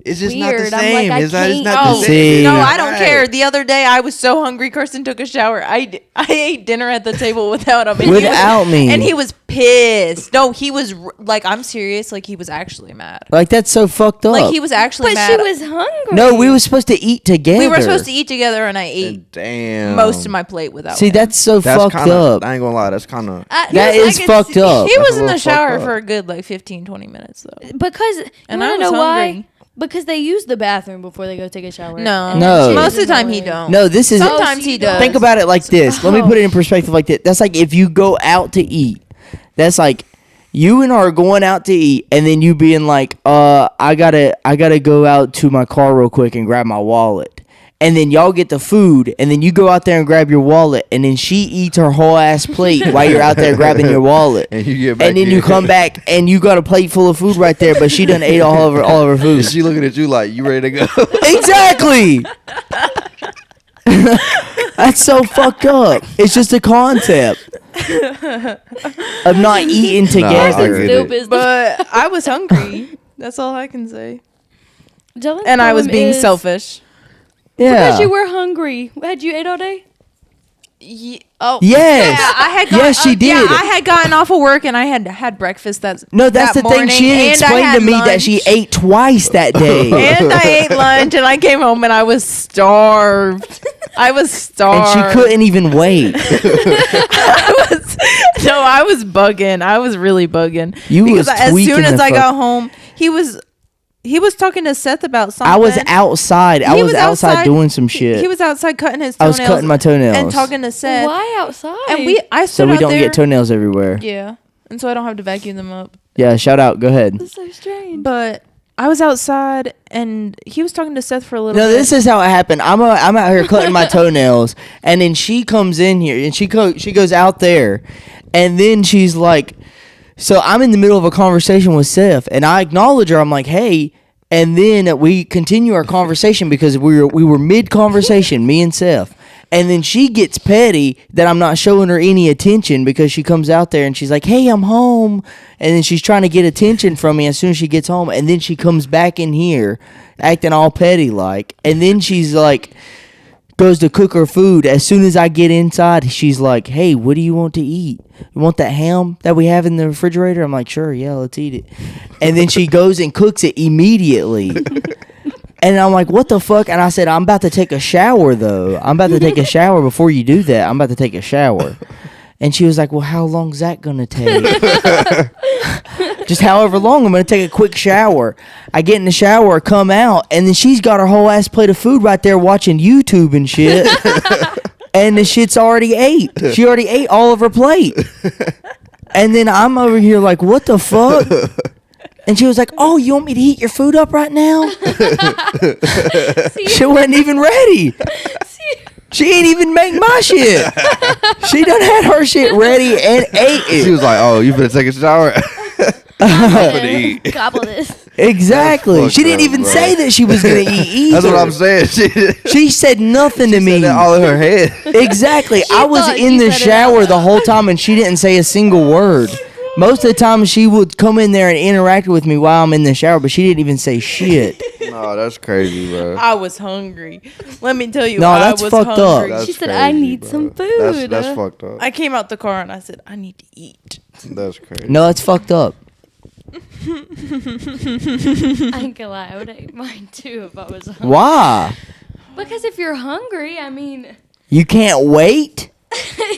Speaker 4: It's just not the
Speaker 3: Weird. I'm
Speaker 4: same.
Speaker 3: like, I
Speaker 4: It's not
Speaker 3: can't-
Speaker 4: the
Speaker 1: Oh,
Speaker 4: same.
Speaker 2: See.
Speaker 1: no, I don't
Speaker 4: Right.
Speaker 1: care. The other day, I was so hungry. Kirsten took a shower. I ate dinner at the table without him. And
Speaker 2: Without me.
Speaker 1: And he was pissed. No, he was like, I'm serious. Like, he was actually mad.
Speaker 2: Like, that's so fucked up.
Speaker 1: Like, he was actually
Speaker 3: but
Speaker 1: mad.
Speaker 3: she was hungry.
Speaker 2: No, we were supposed to eat together.
Speaker 1: We were supposed to eat together, and I ate
Speaker 4: Damn.
Speaker 1: most of my plate without
Speaker 2: See,
Speaker 1: him.
Speaker 2: that's so
Speaker 4: That's
Speaker 2: fucked
Speaker 4: kinda,
Speaker 2: up.
Speaker 4: I ain't gonna lie. That's kind of.
Speaker 2: That is fucked up.
Speaker 1: He
Speaker 4: That's
Speaker 1: was
Speaker 4: a
Speaker 1: in the
Speaker 4: little
Speaker 1: shower
Speaker 4: fucked up.
Speaker 1: for a good, like, 15, 20 minutes, though.
Speaker 3: because
Speaker 1: And
Speaker 3: you
Speaker 1: I
Speaker 3: wanna
Speaker 1: was
Speaker 3: know why?
Speaker 1: hungry.
Speaker 3: Because they use the bathroom before they go take a shower.
Speaker 1: No.
Speaker 3: And
Speaker 2: No.
Speaker 3: that shit
Speaker 1: Most
Speaker 3: is
Speaker 1: of the time, he
Speaker 3: annoying.
Speaker 1: don't.
Speaker 2: No, this is.
Speaker 1: Sometimes
Speaker 3: so
Speaker 1: he
Speaker 3: you
Speaker 1: does.
Speaker 3: don't.
Speaker 2: Think about it like this. Let me
Speaker 3: Oh.
Speaker 2: put it in perspective like this. That's like if you go out to eat. That's like you and her going out to eat, and then you being like, I gotta go out to my car real quick and grab my wallet. And then y'all get the food, and then you go out there and grab your wallet, and then she eats her whole ass plate while you're out there grabbing your wallet.
Speaker 4: And you get back
Speaker 2: And then
Speaker 4: here.
Speaker 2: you come back and you got a plate full of food right there, but she done ate all of her food.
Speaker 4: And she looking at you like, you ready to go?
Speaker 2: Exactly. That's so fucked up. It's just a concept of not eating
Speaker 4: I
Speaker 2: together.
Speaker 4: get
Speaker 3: Still
Speaker 4: it.
Speaker 3: business.
Speaker 1: But I was hungry. That's all I can say.
Speaker 3: Dylan's
Speaker 1: And I was
Speaker 3: problem
Speaker 1: being
Speaker 3: is
Speaker 1: selfish.
Speaker 3: Because you
Speaker 2: Yeah.
Speaker 3: were hungry. Had you ate all day?
Speaker 1: Oh
Speaker 2: Yes.
Speaker 1: yeah, I had
Speaker 2: Yes, she
Speaker 1: Yeah,
Speaker 2: did.
Speaker 1: I had gotten off of work and I had breakfast. That's
Speaker 2: No, that's
Speaker 1: that
Speaker 2: the thing.
Speaker 1: morning,
Speaker 2: She didn't
Speaker 1: and I
Speaker 2: explain
Speaker 1: had
Speaker 2: to me that she
Speaker 1: lunch.
Speaker 2: ate twice that day.
Speaker 1: And I ate lunch and I came home and I was starved. I was
Speaker 2: And
Speaker 1: starved.
Speaker 2: she couldn't even wait.
Speaker 1: I was bugging. I was really bugging.
Speaker 2: You
Speaker 1: because
Speaker 2: was
Speaker 1: as
Speaker 2: tweaking
Speaker 1: soon as
Speaker 2: the
Speaker 1: I
Speaker 2: fuck-
Speaker 1: got home, he was talking to Seth about something.
Speaker 2: I was outside. I
Speaker 1: He
Speaker 2: was outside doing some shit.
Speaker 1: He was outside cutting his
Speaker 2: I
Speaker 1: toenails.
Speaker 2: was cutting my toenails.
Speaker 1: and talking to Seth.
Speaker 3: Why outside?
Speaker 1: And I
Speaker 2: so
Speaker 1: stood
Speaker 2: we
Speaker 1: out
Speaker 2: don't
Speaker 1: there.
Speaker 2: get toenails everywhere.
Speaker 1: Yeah, and so I don't have to vacuum them up.
Speaker 2: Yeah, shout out. Go ahead.
Speaker 3: That's so strange.
Speaker 1: But I was outside and he was talking to Seth for a little
Speaker 2: No,
Speaker 1: bit.
Speaker 2: this is how it happened. I'm out here cutting my toenails, and then she comes in here, and she goes out there, and then she's like, so I'm in the middle of a conversation with Seth, and I acknowledge her. I'm like, hey, and then we continue our conversation because we were mid conversation, me and Seth. And then she gets petty that I'm not showing her any attention because she comes out there and she's like, hey, I'm home. And then she's trying to get attention from me as soon as she gets home. And then she comes back in here acting all petty like. And then she's like goes to cook her food. As soon as I get inside, she's like, hey, what do you want to eat? You want that ham that we have in the refrigerator? I'm like, sure, yeah, let's eat it. And then she goes and cooks it immediately. And I'm like, what the fuck? And I said, I'm about to take a shower, though. I'm about to take a shower before you do that. I'm about to take a shower. And she was like, well, how long's that going to take? Just however long. I'm going to take a quick shower. I get in the shower, come out, and then she's got her whole ass plate of food right there watching YouTube and shit. And the shit's already ate. She already ate all of her plate. And then I'm over here like, what the fuck? And she was like, oh, you want me to heat your food up right now? She wasn't even ready. She ain't even make my shit. She done had her shit ready and ate it.
Speaker 4: She was like, oh, you better take a shower. I'm gonna eat.
Speaker 3: Gobble this.
Speaker 2: Exactly. She didn't even say that she was going to eat either.
Speaker 4: That's what I'm saying.
Speaker 2: She said nothing to me.
Speaker 4: Said that all in her head.
Speaker 2: Exactly. I was
Speaker 3: thought
Speaker 2: in
Speaker 3: you
Speaker 2: the
Speaker 3: said it
Speaker 2: shower
Speaker 3: out
Speaker 2: the
Speaker 3: loud.
Speaker 2: whole time and she didn't say a single word. Most of the time she would come in there and interact with me while I'm in the shower, but she didn't even say shit.
Speaker 4: No, that's crazy, bro.
Speaker 1: I was hungry. Let me tell you,
Speaker 2: No,
Speaker 1: I
Speaker 2: that's
Speaker 1: was
Speaker 2: fucked up.
Speaker 1: hungry.
Speaker 4: That's
Speaker 3: She said,
Speaker 4: crazy,
Speaker 3: "I need
Speaker 4: bro.
Speaker 3: some food."
Speaker 4: That's fucked up.
Speaker 1: I came out the car and I said, I need to eat.
Speaker 4: That's crazy.
Speaker 2: No, that's fucked up.
Speaker 3: I ain't gonna lie, I would have ate mine too if I was hungry.
Speaker 2: Why?
Speaker 3: Because if you're hungry, I mean,
Speaker 2: You can't wait?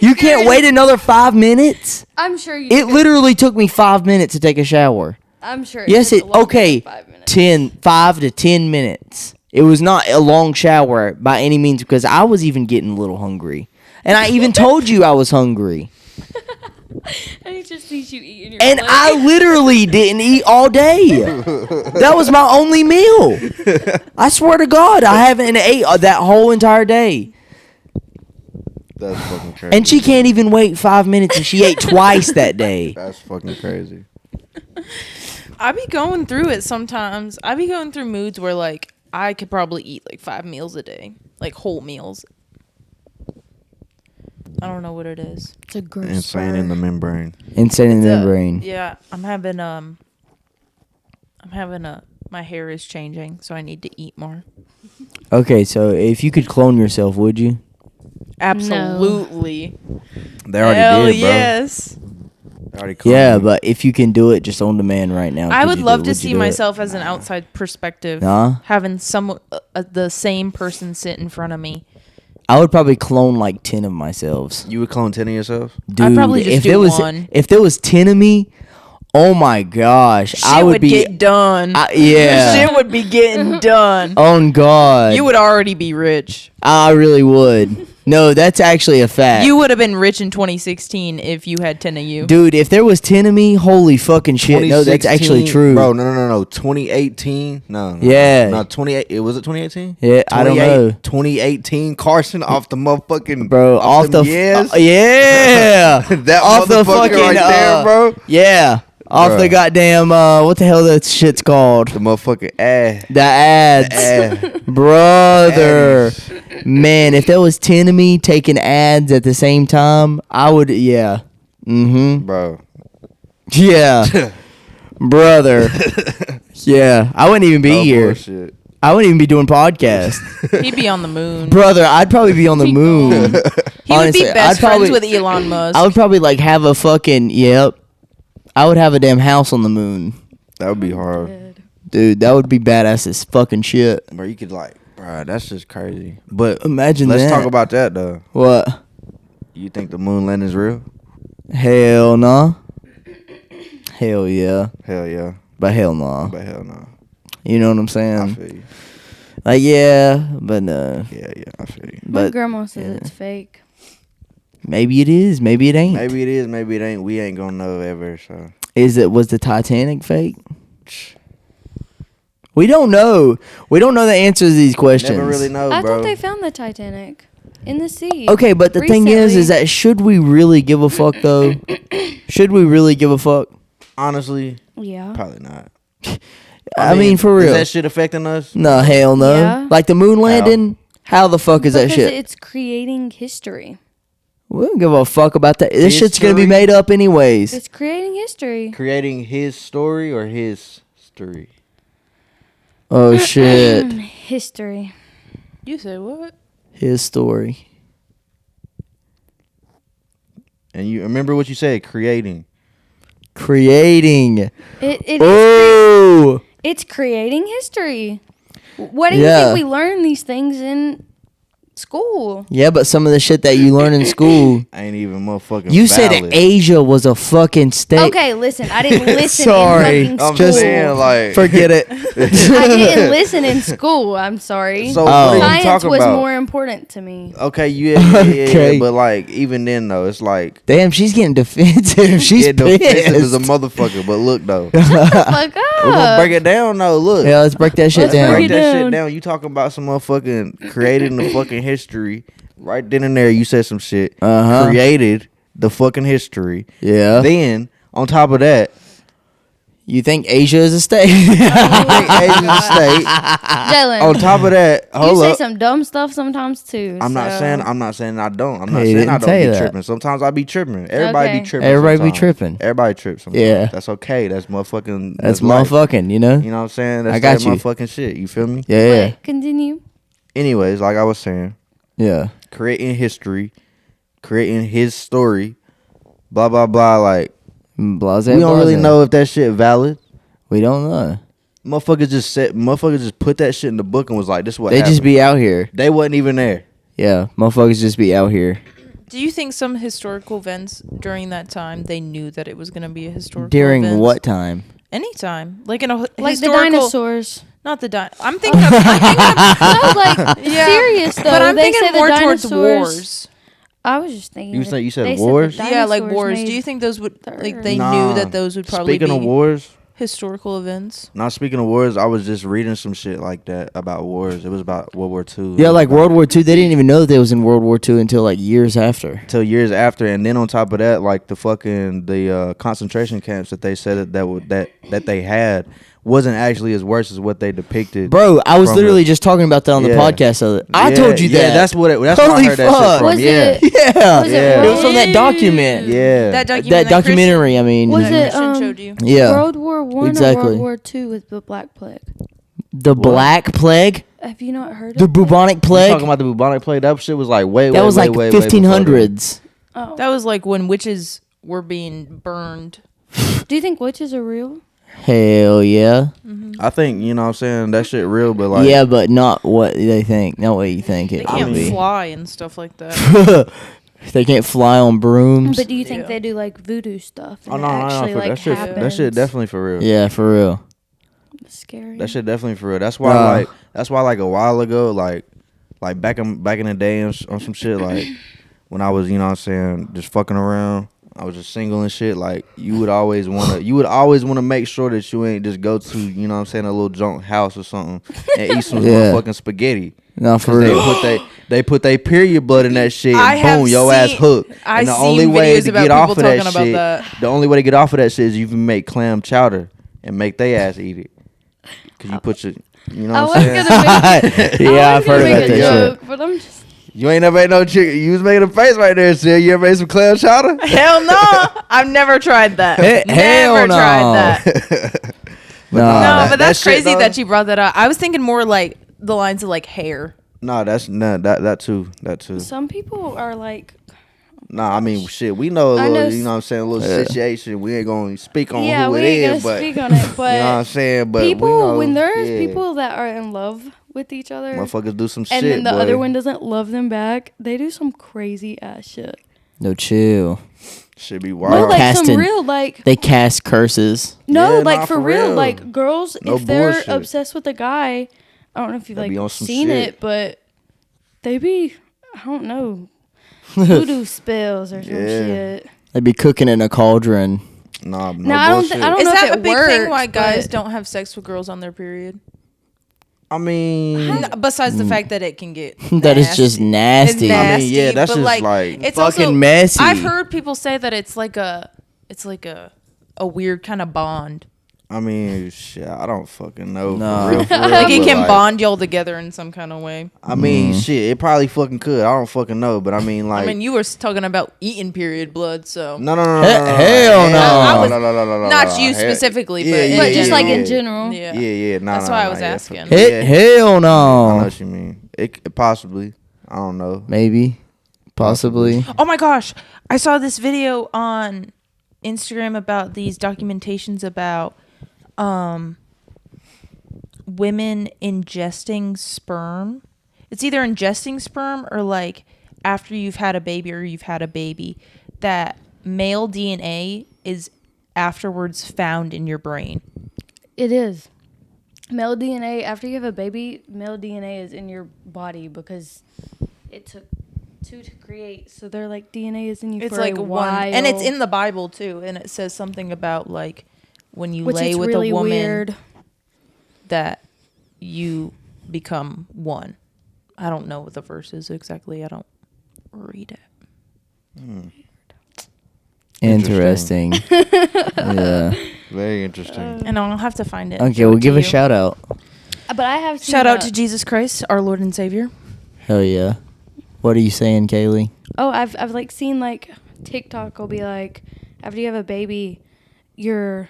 Speaker 2: You can't wait another 5 minutes?
Speaker 3: I'm sure you.
Speaker 2: It literally took me 5 minutes to take a shower.
Speaker 3: I'm sure.
Speaker 2: Yes,
Speaker 3: took
Speaker 2: it
Speaker 3: a longer
Speaker 2: okay.
Speaker 3: than 5 minutes.
Speaker 2: 5 to 10 minutes. It was not a long shower by any means because I was even getting a little hungry. And I even told you I was hungry.
Speaker 3: And he just sees you eat in your
Speaker 2: And
Speaker 3: plate.
Speaker 2: I literally didn't eat all day. That was my only meal. I swear to God, I haven't ate that whole entire day.
Speaker 4: That's fucking crazy.
Speaker 2: And she can't even wait 5 minutes and she ate twice that day.
Speaker 4: That's fucking crazy.
Speaker 1: I be going through it sometimes. I be going through moods where, like, I could probably eat, like, 5 meals a day. Like, whole meals. I don't know what it is.
Speaker 3: It's a gross.
Speaker 4: Insane in the membrane.
Speaker 2: Insane in the
Speaker 1: It's
Speaker 2: membrane.
Speaker 1: Yeah, I'm having my hair is changing, so I need to eat more.
Speaker 2: Okay, so if you could clone yourself, would you?
Speaker 1: Absolutely.
Speaker 4: They already
Speaker 1: Hell
Speaker 4: did, bro.
Speaker 1: yes.
Speaker 4: They already
Speaker 2: Yeah,
Speaker 4: cloned
Speaker 2: but if you can do it just on demand right now.
Speaker 1: I
Speaker 2: could
Speaker 1: would
Speaker 2: you
Speaker 1: love
Speaker 2: do it?
Speaker 1: to
Speaker 2: Would you
Speaker 1: see
Speaker 2: do it?
Speaker 1: myself as an outside perspective.
Speaker 2: Nah?
Speaker 1: Having the same person sit in front of me.
Speaker 2: I would probably clone like 10 of myself.
Speaker 4: You would clone 10 of yourself?
Speaker 2: Dude,
Speaker 1: probably just
Speaker 2: if
Speaker 1: do
Speaker 2: there was
Speaker 1: one.
Speaker 2: if there was 10 of me, oh my gosh,
Speaker 1: Shit
Speaker 2: I would be
Speaker 1: get done.
Speaker 2: yeah.
Speaker 1: Shit would be getting done.
Speaker 2: On God.
Speaker 1: You would already be rich.
Speaker 2: I really would. No, that's actually a fact.
Speaker 1: You would have been rich in 2016 if you had 10 of you.
Speaker 2: Dude, if there was 10 of me, holy fucking shit. No, that's actually
Speaker 4: 2016
Speaker 2: true.
Speaker 4: Bro, no. 2018? No.
Speaker 2: Yeah.
Speaker 4: No, 28. Was it 2018?
Speaker 2: Yeah, I don't know.
Speaker 4: 2018 Carson off the motherfucking.
Speaker 2: Bro, off the
Speaker 4: yes.
Speaker 2: yeah.
Speaker 4: That
Speaker 2: off the
Speaker 4: motherfucker
Speaker 2: fucking
Speaker 4: right there, bro.
Speaker 2: Yeah. Off
Speaker 4: Bruh.
Speaker 2: the goddamn what the hell that shit's called?
Speaker 4: The motherfucking ass.
Speaker 2: The ads. Brother. Man, if there was 10 of me taking ads at the same time, I would yeah. Mhm.
Speaker 4: Bro.
Speaker 2: Yeah. Brother. Yeah, I wouldn't even be
Speaker 4: Oh,
Speaker 2: here.
Speaker 4: bullshit.
Speaker 2: I wouldn't even be doing podcasts.
Speaker 1: He'd be on the moon.
Speaker 2: Brother, I'd probably be on the moon.
Speaker 1: He
Speaker 2: Honestly,
Speaker 1: would be best
Speaker 2: I'd probably-
Speaker 1: friends with Elon Musk.
Speaker 2: I would probably like have a fucking I would have a damn house on the moon.
Speaker 4: That would be hard.
Speaker 3: Good.
Speaker 2: Dude, that would be badass as fucking shit.
Speaker 4: Bro, you could like, bro, that's just crazy. But
Speaker 2: Imagine
Speaker 4: let's
Speaker 2: that.
Speaker 4: talk about that though.
Speaker 2: What?
Speaker 4: You think the moon landing is real?
Speaker 2: Hell no. Hell yeah.
Speaker 4: Hell yeah.
Speaker 2: But hell no.
Speaker 4: But hell no.
Speaker 2: You know what I'm
Speaker 4: I
Speaker 2: saying?
Speaker 4: feel you.
Speaker 2: Like yeah, but no.
Speaker 4: Yeah, I feel you.
Speaker 3: My
Speaker 2: But
Speaker 3: grandma says
Speaker 2: yeah.
Speaker 3: it's fake.
Speaker 2: maybe it is, maybe it ain't.
Speaker 4: Maybe it is, maybe it ain't. We ain't gonna know ever, so.
Speaker 2: Was the Titanic fake? We don't know. We don't know the answers to these questions.
Speaker 4: Never really know,
Speaker 3: I
Speaker 4: bro.
Speaker 3: thought they found the Titanic in the sea.
Speaker 2: Okay, but the thing is that should we really give a fuck though? Should we really give a fuck?
Speaker 4: Honestly,
Speaker 3: Yeah.
Speaker 4: probably not.
Speaker 2: I mean, for real.
Speaker 4: Is that shit affecting us?
Speaker 2: No, hell no.
Speaker 3: Yeah.
Speaker 2: Like the moon landing? How the fuck is that
Speaker 3: Because
Speaker 2: shit?
Speaker 3: it's creating history.
Speaker 2: We don't give a fuck about that. This shit's gonna be
Speaker 4: History?
Speaker 2: made up anyways.
Speaker 3: It's creating history.
Speaker 4: Creating his story or his story?
Speaker 2: Oh shit.
Speaker 3: History.
Speaker 1: You say what?
Speaker 2: his story.
Speaker 4: And you remember what you said, creating.
Speaker 2: Creating.
Speaker 3: Oh. It's creating history. What do you
Speaker 2: Yeah.
Speaker 3: think we learn these things in school?
Speaker 2: Yeah, but some of the shit that you learn in school.
Speaker 4: Ain't even motherfucking
Speaker 2: You
Speaker 4: valid.
Speaker 2: said Asia was a fucking state.
Speaker 3: Okay, listen. I didn't listen
Speaker 2: Sorry.
Speaker 3: in fucking
Speaker 4: I'm
Speaker 3: school.
Speaker 4: saying, like.
Speaker 2: Forget it.
Speaker 3: I didn't listen in school. I'm sorry.
Speaker 4: So
Speaker 2: Oh.
Speaker 4: what are you
Speaker 3: Science
Speaker 4: talking
Speaker 3: was
Speaker 4: about?
Speaker 3: more important to me.
Speaker 4: Okay, yeah,
Speaker 2: Okay.
Speaker 4: but like even then though, it's like
Speaker 2: Damn, she's getting defensive. She's
Speaker 4: yeah, defensive as a
Speaker 2: pissed.
Speaker 4: motherfucker. But look though,
Speaker 3: Fuck up.
Speaker 4: we're gonna break it down though. Look,
Speaker 2: Yeah, let's break that shit
Speaker 3: Let's
Speaker 2: down.
Speaker 3: break
Speaker 4: break
Speaker 3: it
Speaker 4: that
Speaker 3: down.
Speaker 4: shit down. You talking about some motherfucking creating the fucking history right then and there. You said some shit.
Speaker 2: Uh-huh.
Speaker 4: Created the fucking history.
Speaker 2: Yeah.
Speaker 4: Then on top of that,
Speaker 2: You think Asia is a state?
Speaker 4: I think Asian state.
Speaker 3: Jalen,
Speaker 4: On top of that,
Speaker 3: you
Speaker 4: hold
Speaker 3: say
Speaker 4: up.
Speaker 3: some dumb stuff sometimes too.
Speaker 4: I'm not
Speaker 3: so-
Speaker 4: saying I don't. I'm not
Speaker 2: Hey,
Speaker 4: saying I
Speaker 2: didn't
Speaker 4: don't
Speaker 2: tell
Speaker 4: be
Speaker 2: you that.
Speaker 4: tripping. Sometimes I be tripping. Everybody
Speaker 3: Okay.
Speaker 4: be tripping.
Speaker 2: Everybody be
Speaker 4: sometimes.
Speaker 2: tripping.
Speaker 4: Everybody trips. Sometimes.
Speaker 2: Yeah.
Speaker 4: That's okay. That's motherfucking.
Speaker 2: That's
Speaker 4: life.
Speaker 2: motherfucking, you know?
Speaker 4: You know what I'm saying? That's
Speaker 2: I got
Speaker 4: that
Speaker 2: you.
Speaker 4: motherfucking shit. You feel me?
Speaker 2: Yeah, yeah.
Speaker 3: Wait, continue.
Speaker 4: Anyways, like I was saying,
Speaker 2: Yeah.
Speaker 4: creating history, creating his story, blah blah blah. Like
Speaker 2: Blase,
Speaker 4: we don't really
Speaker 2: blase.
Speaker 4: know if that shit valid.
Speaker 2: We don't know.
Speaker 4: Motherfuckers just put that shit in the book and was like, this is what
Speaker 2: They
Speaker 4: happened.
Speaker 2: just be out here.
Speaker 4: They wasn't even there.
Speaker 2: Yeah, motherfuckers just be out here.
Speaker 1: Do you think some historical events during that time they knew that it was going to be a historical
Speaker 2: During
Speaker 1: event?
Speaker 2: what time?
Speaker 1: Anytime, like in a
Speaker 3: Like the
Speaker 1: historical,
Speaker 3: dinosaurs.
Speaker 1: not the I'm thinking of.
Speaker 3: No, like
Speaker 1: Yeah.
Speaker 3: serious though.
Speaker 1: But I'm
Speaker 3: they
Speaker 1: thinking
Speaker 3: say the
Speaker 1: more towards
Speaker 3: dinosaurs.
Speaker 1: wars.
Speaker 3: I was just thinking.
Speaker 4: You
Speaker 3: that
Speaker 4: said- you said
Speaker 3: they
Speaker 4: wars?
Speaker 3: the
Speaker 1: Yeah, like
Speaker 3: dinosaurs
Speaker 1: wars.
Speaker 3: made
Speaker 1: Do you think those would
Speaker 3: the
Speaker 1: like
Speaker 3: Earth.
Speaker 1: they
Speaker 4: Nah.
Speaker 1: knew that those would probably
Speaker 4: Speaking
Speaker 1: be
Speaker 4: of wars,
Speaker 1: historical events?
Speaker 4: not speaking of wars, I was just reading some shit like that about wars. It was about World War II.
Speaker 2: Yeah, like World War II. They didn't even know that they was in World War II until like years after.
Speaker 4: Till years after, and then on top of that, like the concentration camps that they said that they had wasn't actually as worse as what they depicted.
Speaker 2: Bro, I was
Speaker 4: from
Speaker 2: literally
Speaker 4: it.
Speaker 2: just talking about that on the
Speaker 4: Yeah.
Speaker 2: podcast. I
Speaker 4: Yeah,
Speaker 2: told you that.
Speaker 4: Yeah, that's where I
Speaker 2: Holy
Speaker 4: heard that
Speaker 2: fuck.
Speaker 4: shit from.
Speaker 3: Was
Speaker 4: yeah.
Speaker 3: it?
Speaker 2: Yeah.
Speaker 3: Was
Speaker 4: Yeah.
Speaker 2: It was from that document.
Speaker 4: Yeah.
Speaker 1: That document.
Speaker 2: That documentary, I mean.
Speaker 3: Was
Speaker 1: That
Speaker 3: it,
Speaker 1: Christian showed you.
Speaker 2: Yeah.
Speaker 3: World War One
Speaker 2: Exactly.
Speaker 3: or World War Two with the Black Plague?
Speaker 2: The Black Plague?
Speaker 3: Have you not heard
Speaker 2: The
Speaker 3: of it?
Speaker 2: bubonic
Speaker 4: You
Speaker 2: plague?
Speaker 4: talking about the bubonic plague? That shit was like way,
Speaker 2: That
Speaker 4: way,
Speaker 2: was
Speaker 4: way,
Speaker 2: like
Speaker 4: way, way before that.
Speaker 2: 1500s.
Speaker 3: Oh.
Speaker 1: That was like when witches were being burned.
Speaker 3: Do you think witches are real?
Speaker 2: Hell yeah.
Speaker 4: I think, you know what I'm saying, that shit real, but like
Speaker 2: Yeah, but not what they think. Not what you think
Speaker 1: They
Speaker 2: it
Speaker 1: can't
Speaker 2: would be.
Speaker 1: fly and stuff like that.
Speaker 2: They can't fly on brooms.
Speaker 3: But do you think
Speaker 1: Yeah.
Speaker 3: they do like voodoo stuff? And
Speaker 4: Oh
Speaker 3: it
Speaker 4: no,
Speaker 3: actually
Speaker 4: for
Speaker 3: like
Speaker 4: that shit
Speaker 3: happens?
Speaker 4: that shit definitely for real.
Speaker 2: Yeah, for real.
Speaker 3: It's scary.
Speaker 4: That shit definitely for real. That's why like a while ago, like back in the day on some shit, like when I was, you know what I'm saying, just fucking around, I was just single and shit, like you would always wanna make sure that you ain't just go to, you know what I'm saying, a little junk house or something and eat some
Speaker 2: Yeah.
Speaker 4: motherfucking spaghetti.
Speaker 2: No, for
Speaker 4: 'Cause
Speaker 2: real.
Speaker 4: they put their period blood in that shit
Speaker 1: I
Speaker 4: and
Speaker 1: have
Speaker 4: boom, your ass
Speaker 1: seen-
Speaker 4: hooked.
Speaker 1: I
Speaker 4: And the
Speaker 1: seen
Speaker 4: only way
Speaker 1: videos
Speaker 4: to
Speaker 1: about
Speaker 4: get off
Speaker 1: people
Speaker 4: of that
Speaker 1: talking about
Speaker 4: shit,
Speaker 1: that.
Speaker 4: the only way to get off of that shit is you can make clam chowder and make they ass eat it. Cause you put your, you know
Speaker 3: I
Speaker 4: what
Speaker 3: was
Speaker 4: I'm saying?
Speaker 3: gonna make.
Speaker 2: Yeah,
Speaker 3: I
Speaker 2: I've
Speaker 3: was gonna
Speaker 2: heard about
Speaker 3: make a
Speaker 2: that
Speaker 3: joke, but I'm just.
Speaker 4: You ain't never made no chicken. You was making a face right there, Sil. You ever made some clam chowder?
Speaker 1: Hell no! I've never tried that.
Speaker 2: Hell
Speaker 1: Never
Speaker 2: no.
Speaker 1: tried that.
Speaker 2: Nah.
Speaker 1: No,
Speaker 4: that-
Speaker 1: but that's
Speaker 4: that shit,
Speaker 1: crazy
Speaker 4: though-
Speaker 1: that you brought that up. I was thinking more like the lines of like hair.
Speaker 4: Nah, that's nah, that too. That too.
Speaker 3: Some people are like.
Speaker 4: Nah, I mean shit. We know a
Speaker 3: I
Speaker 4: little,
Speaker 3: know
Speaker 4: you know what I'm saying, a little
Speaker 2: Yeah.
Speaker 4: situation. We ain't gonna speak on
Speaker 3: Yeah,
Speaker 4: who
Speaker 3: we
Speaker 4: it
Speaker 3: ain't
Speaker 4: is,
Speaker 3: gonna
Speaker 4: but
Speaker 3: speak on it, but
Speaker 4: you know what I'm saying. But we
Speaker 3: people
Speaker 4: know,
Speaker 3: when there's
Speaker 4: yeah,
Speaker 3: people that are in love with each other,
Speaker 4: motherfuckers do some
Speaker 3: and
Speaker 4: shit.
Speaker 3: then the
Speaker 4: boy.
Speaker 3: other one doesn't love them back, they do some crazy ass shit.
Speaker 2: No, chill.
Speaker 4: should be
Speaker 3: No,
Speaker 4: wild.
Speaker 3: like
Speaker 2: Casting.
Speaker 3: some real like.
Speaker 2: They cast curses.
Speaker 3: No,
Speaker 4: Yeah,
Speaker 3: like
Speaker 4: nah,
Speaker 3: for
Speaker 4: for
Speaker 3: real,
Speaker 4: real.
Speaker 3: like girls,
Speaker 4: No
Speaker 3: if they're
Speaker 4: bullshit.
Speaker 3: obsessed with a guy, I don't know if you've
Speaker 4: They
Speaker 3: like
Speaker 4: be on some
Speaker 3: seen
Speaker 4: shit.
Speaker 3: it, but they be, I don't know, voodoo spells or some
Speaker 4: Yeah.
Speaker 3: shit.
Speaker 2: They'd be cooking in a cauldron.
Speaker 4: Nah, no
Speaker 3: Now, I don't
Speaker 4: bullshit.
Speaker 3: thi- I don't
Speaker 1: Is
Speaker 3: know if
Speaker 1: that a
Speaker 3: it
Speaker 1: big thing
Speaker 3: works,
Speaker 1: why guys
Speaker 3: but-
Speaker 1: don't have sex with girls on their period?
Speaker 4: I mean,
Speaker 1: Besides the fact that it can get
Speaker 2: That is just nasty.
Speaker 1: It's
Speaker 4: I mean, yeah,
Speaker 1: nasty,
Speaker 4: that's
Speaker 1: but,
Speaker 4: just like
Speaker 1: it's
Speaker 2: fucking
Speaker 1: also,
Speaker 2: messy.
Speaker 1: I've heard people say that it's like a weird kind of bond.
Speaker 4: I mean, shit, I don't fucking know.
Speaker 2: Nah.
Speaker 4: For real, for real,
Speaker 1: Like it
Speaker 4: but,
Speaker 1: can
Speaker 4: like,
Speaker 1: bond y'all together in some kind of way.
Speaker 4: I mean, shit, it probably fucking could. I don't fucking know, but I mean, like,
Speaker 1: I mean, you were talking about eating period blood, so
Speaker 4: no, no,
Speaker 2: Hell no.
Speaker 1: I was-
Speaker 4: no,
Speaker 1: not you specifically, but
Speaker 4: yeah,
Speaker 3: But just
Speaker 1: yeah,
Speaker 3: like
Speaker 1: yeah.
Speaker 3: in general.
Speaker 1: yeah.
Speaker 4: Yeah,
Speaker 1: That's why I was asking.
Speaker 4: Yeah.
Speaker 2: Hell
Speaker 4: I know
Speaker 2: no.
Speaker 4: what you mean. It possibly. I don't know.
Speaker 2: Maybe. Possibly.
Speaker 1: Oh my gosh. I saw this video on Instagram about these documentations about women ingesting sperm. It's either ingesting sperm or like after you've had a baby or you've had a baby, that male DNA is afterwards found in your brain.
Speaker 3: It is. Male DNA, after you have a baby, male DNA is in your body because it took two to create. So they're like, DNA is in you
Speaker 1: It's
Speaker 3: for
Speaker 1: like
Speaker 3: a
Speaker 1: one,
Speaker 3: while.
Speaker 1: and it's in the Bible too, and it says something about like when you
Speaker 3: Which
Speaker 1: lay
Speaker 3: is
Speaker 1: with
Speaker 3: really
Speaker 1: a woman
Speaker 3: weird.
Speaker 1: that you become one. I don't know what the verse is exactly. I don't read it.
Speaker 2: Interesting. Yeah.
Speaker 4: Very interesting.
Speaker 1: And I'll have to find it.
Speaker 2: Okay, we'll give a shout out.
Speaker 3: But I have seen
Speaker 1: Shout out to Jesus Christ, our Lord and Savior.
Speaker 2: Hell yeah. What are you saying, Kaylee?
Speaker 3: Oh, I've like seen like TikTok will be like, after you have a baby, your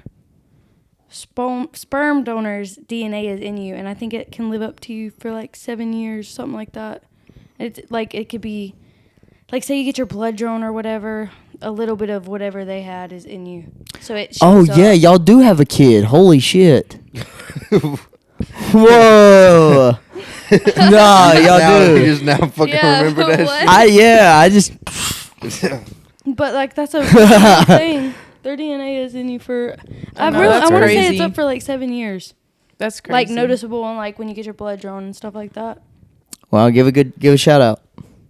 Speaker 3: sperm donor's DNA is in you, and I think it can live up to you for like 7 years, something like that. It's like it could be like, say you get your blood drawn or whatever, a little bit of whatever they had is in you. So it
Speaker 2: Oh,
Speaker 3: shows
Speaker 2: yeah.
Speaker 3: up.
Speaker 2: Y'all do have a kid. Holy shit. Whoa. Nah, y'all
Speaker 4: Now, you
Speaker 2: do.
Speaker 4: just now fucking
Speaker 3: Yeah,
Speaker 4: remember that
Speaker 3: what?
Speaker 2: I just.
Speaker 4: shit.
Speaker 3: But like that's a real thing. Their DNA is in you for. I
Speaker 1: know,
Speaker 3: want
Speaker 1: that's
Speaker 3: to say it's
Speaker 1: crazy.
Speaker 3: up for like 7 years.
Speaker 1: That's crazy.
Speaker 3: Like noticeable and like when you get your blood drawn and stuff like that.
Speaker 2: Well, give a shout out.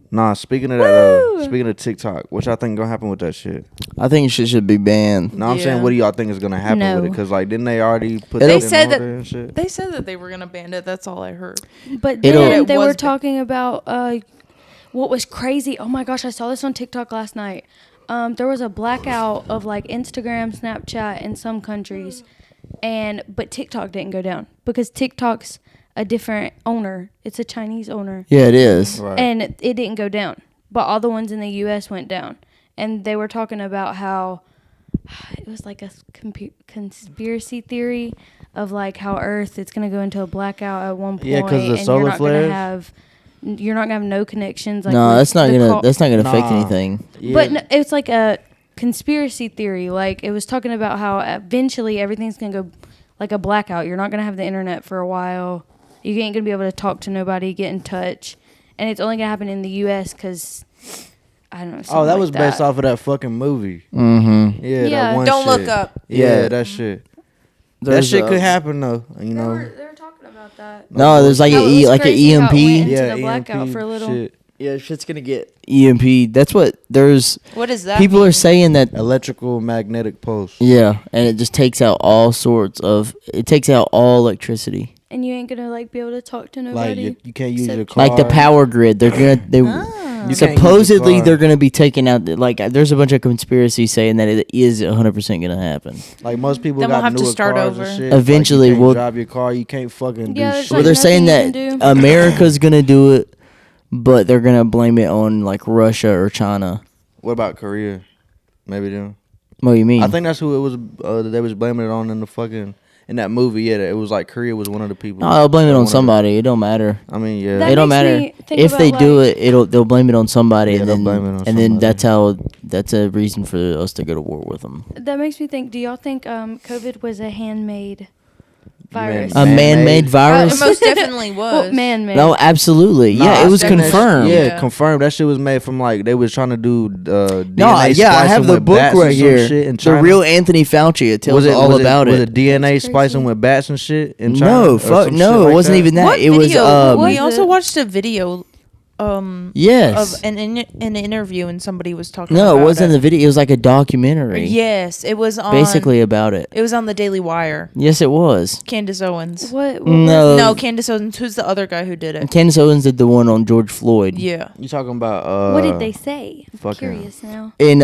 Speaker 4: Nah, speaking of that though, speaking of TikTok, what y'all think gonna happen with that shit?
Speaker 2: I think shit should be banned.
Speaker 4: No, I'm
Speaker 1: Yeah.
Speaker 4: saying, what do y'all think is gonna happen with it?
Speaker 3: No.
Speaker 4: Because like, didn't they already put
Speaker 1: They
Speaker 4: that
Speaker 1: said
Speaker 4: in
Speaker 1: that-
Speaker 4: order and shit?
Speaker 1: They said that they were gonna ban it. That's all I heard.
Speaker 3: But
Speaker 2: It'll-
Speaker 3: then
Speaker 1: It
Speaker 3: they
Speaker 1: was
Speaker 3: were
Speaker 1: ba-
Speaker 3: talking about what was crazy. Oh my gosh, I saw this on TikTok last night. There was a blackout of like Instagram, Snapchat in some countries, but TikTok didn't go down because TikTok's a different owner. It's a Chinese owner,
Speaker 2: Yeah, it is.
Speaker 4: Right.
Speaker 3: and it didn't go down. But all the ones in the U.S. went down, and they were talking about how it was like a conspiracy theory of like how Earth it's gonna go into a blackout at one point,
Speaker 4: Yeah, 'cause the
Speaker 3: and
Speaker 4: solar
Speaker 3: you're not
Speaker 4: flares?
Speaker 3: gonna have. You're not gonna have no connections. Like
Speaker 2: No,
Speaker 3: with
Speaker 2: that's not
Speaker 3: the
Speaker 2: gonna. That's not gonna affect
Speaker 4: Nah.
Speaker 2: anything.
Speaker 4: Yeah.
Speaker 3: But no, it's like a conspiracy theory. Like it was talking about how eventually everything's gonna go like a blackout. You're not gonna have the internet for a while. You ain't gonna be able to talk to nobody, get in touch, and it's only gonna happen in the U.S. because I don't know.
Speaker 4: Oh, that
Speaker 3: something
Speaker 4: was
Speaker 3: like
Speaker 4: based off of that fucking movie.
Speaker 2: Mm-hmm.
Speaker 4: Yeah,
Speaker 3: Yeah.
Speaker 4: that one
Speaker 1: Don't
Speaker 4: shit.
Speaker 1: look up.
Speaker 4: Yeah,
Speaker 2: Yeah.
Speaker 4: that shit. that
Speaker 2: There's
Speaker 4: shit
Speaker 2: a-
Speaker 4: could happen though. You know.
Speaker 3: They were talking about that.
Speaker 2: No, there's like
Speaker 3: How it was
Speaker 2: like an
Speaker 3: crazy how it
Speaker 2: EMP.
Speaker 3: went into
Speaker 4: Yeah,
Speaker 3: the blackout
Speaker 4: EMP
Speaker 3: for a little.
Speaker 4: shit.
Speaker 2: Yeah, shit's gonna get EMP. That's what there's.
Speaker 1: What is that?
Speaker 2: People
Speaker 1: mean?
Speaker 2: are saying that.
Speaker 4: Electrical magnetic pulse.
Speaker 2: Yeah, and it just takes out all sorts of. It takes out all electricity.
Speaker 3: And you ain't gonna like be able to talk to
Speaker 4: Like
Speaker 3: nobody.
Speaker 4: you can't use your
Speaker 3: Except-
Speaker 4: car.
Speaker 2: Like the power grid, they're gonna. They
Speaker 1: Ah.
Speaker 4: You can't use
Speaker 2: supposedly
Speaker 4: your car.
Speaker 2: they're gonna be taking out. Like there's a bunch of conspiracies saying that it is 100% gonna happen.
Speaker 4: Like most people
Speaker 1: Then
Speaker 4: got
Speaker 1: we'll have to
Speaker 4: newer
Speaker 1: start
Speaker 4: cars
Speaker 1: over.
Speaker 4: and shit.
Speaker 2: Eventually,
Speaker 4: like, you can't
Speaker 2: we'll-
Speaker 4: drive your car. You can't fucking
Speaker 3: Yeah,
Speaker 4: do
Speaker 3: there's
Speaker 4: shit.
Speaker 2: Well,
Speaker 3: like
Speaker 2: they're saying
Speaker 3: nothing
Speaker 2: that
Speaker 3: you can do.
Speaker 2: America's gonna do it, but they're gonna blame it on like Russia or China.
Speaker 4: What about Korea? Maybe them.
Speaker 2: What do you mean?
Speaker 4: I think that's who it was. They was blaming it on in the fucking in that movie. Yeah, it was like Korea was one of the people.
Speaker 2: no, I'll blame it
Speaker 4: One
Speaker 2: on
Speaker 4: of the-
Speaker 2: somebody. It don't matter.
Speaker 4: I mean, yeah.
Speaker 3: That
Speaker 2: It don't
Speaker 3: makes
Speaker 2: matter
Speaker 3: me think
Speaker 2: if they
Speaker 3: about,
Speaker 2: do
Speaker 3: like-
Speaker 2: it. They'll blame it on somebody,
Speaker 4: Yeah,
Speaker 2: and
Speaker 4: they'll
Speaker 2: then
Speaker 4: blame it on
Speaker 2: and then
Speaker 4: somebody.
Speaker 2: that's a reason for us to go to war with them.
Speaker 3: That makes me think. Do y'all think COVID was a handmade virus?
Speaker 2: A
Speaker 4: Man-made.
Speaker 2: man-made virus?
Speaker 1: It most definitely was.
Speaker 3: Well, man-made.
Speaker 2: No, absolutely.
Speaker 4: Nah,
Speaker 2: Yeah, it was
Speaker 4: I think that
Speaker 2: confirmed.
Speaker 4: shit- yeah,
Speaker 1: Yeah.
Speaker 4: confirmed. That shit was made from like they was trying to do DNA
Speaker 2: No, yeah, I have
Speaker 4: splicing
Speaker 2: the
Speaker 4: with
Speaker 2: book
Speaker 4: bats and
Speaker 2: right
Speaker 4: some
Speaker 2: here.
Speaker 4: shit in
Speaker 2: The
Speaker 4: China.
Speaker 2: real Anthony Fauci. It tells all about
Speaker 4: Was
Speaker 2: it.
Speaker 4: it DNA
Speaker 3: That's
Speaker 4: splicing
Speaker 3: crazy.
Speaker 4: with bats and shit in China?
Speaker 2: No,
Speaker 4: or
Speaker 2: fuck,
Speaker 4: some shit
Speaker 2: no,
Speaker 4: like
Speaker 2: it wasn't
Speaker 4: that?
Speaker 2: even that.
Speaker 1: What
Speaker 2: It was
Speaker 1: video?
Speaker 3: Was
Speaker 1: we also
Speaker 3: it?
Speaker 1: watched a video.
Speaker 2: yes.
Speaker 1: Of an interview, and somebody was talking.
Speaker 2: No,
Speaker 1: about
Speaker 2: it wasn't the video. It was like a documentary.
Speaker 1: Yes, it was on.
Speaker 2: Basically about it.
Speaker 1: it was on the Daily Wire.
Speaker 2: Yes, it was.
Speaker 1: Candace Owens.
Speaker 3: What?
Speaker 2: No.
Speaker 1: No, Candace Owens. Who's the other guy who did it?
Speaker 2: Candace Owens did the one on George Floyd.
Speaker 1: Yeah.
Speaker 4: You talking about?
Speaker 3: What did they say? I'm
Speaker 4: fucking-
Speaker 3: curious now.
Speaker 2: In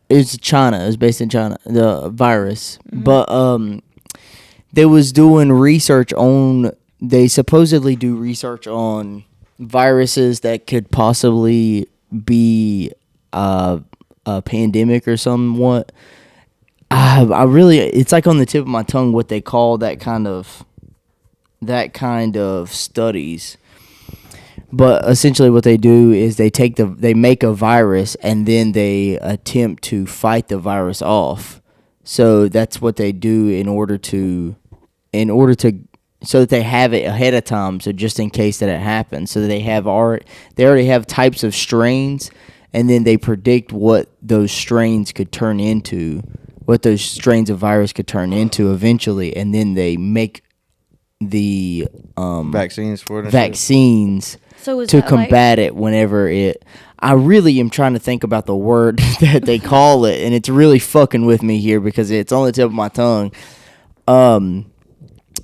Speaker 2: it's China. It was based in China. The virus, but they was doing research on. They supposedly do research on viruses that could possibly be a pandemic or somewhat. I really, it's like on the tip of my tongue what they call that kind of studies. But essentially what they do is they make a virus and then they attempt to fight the virus off. So that's what they do in order to so that they have it ahead of time, so just in case that it happens. So they already have types of strains, and then they predict what those strains could turn into, what those strains of virus could turn into eventually, and then they make the
Speaker 4: vaccines for it.
Speaker 2: Vaccines
Speaker 3: So is
Speaker 2: to
Speaker 3: that
Speaker 2: combat it whenever it. I really am trying to think about the word that they call it, and it's really fucking with me here because it's on the tip of my tongue.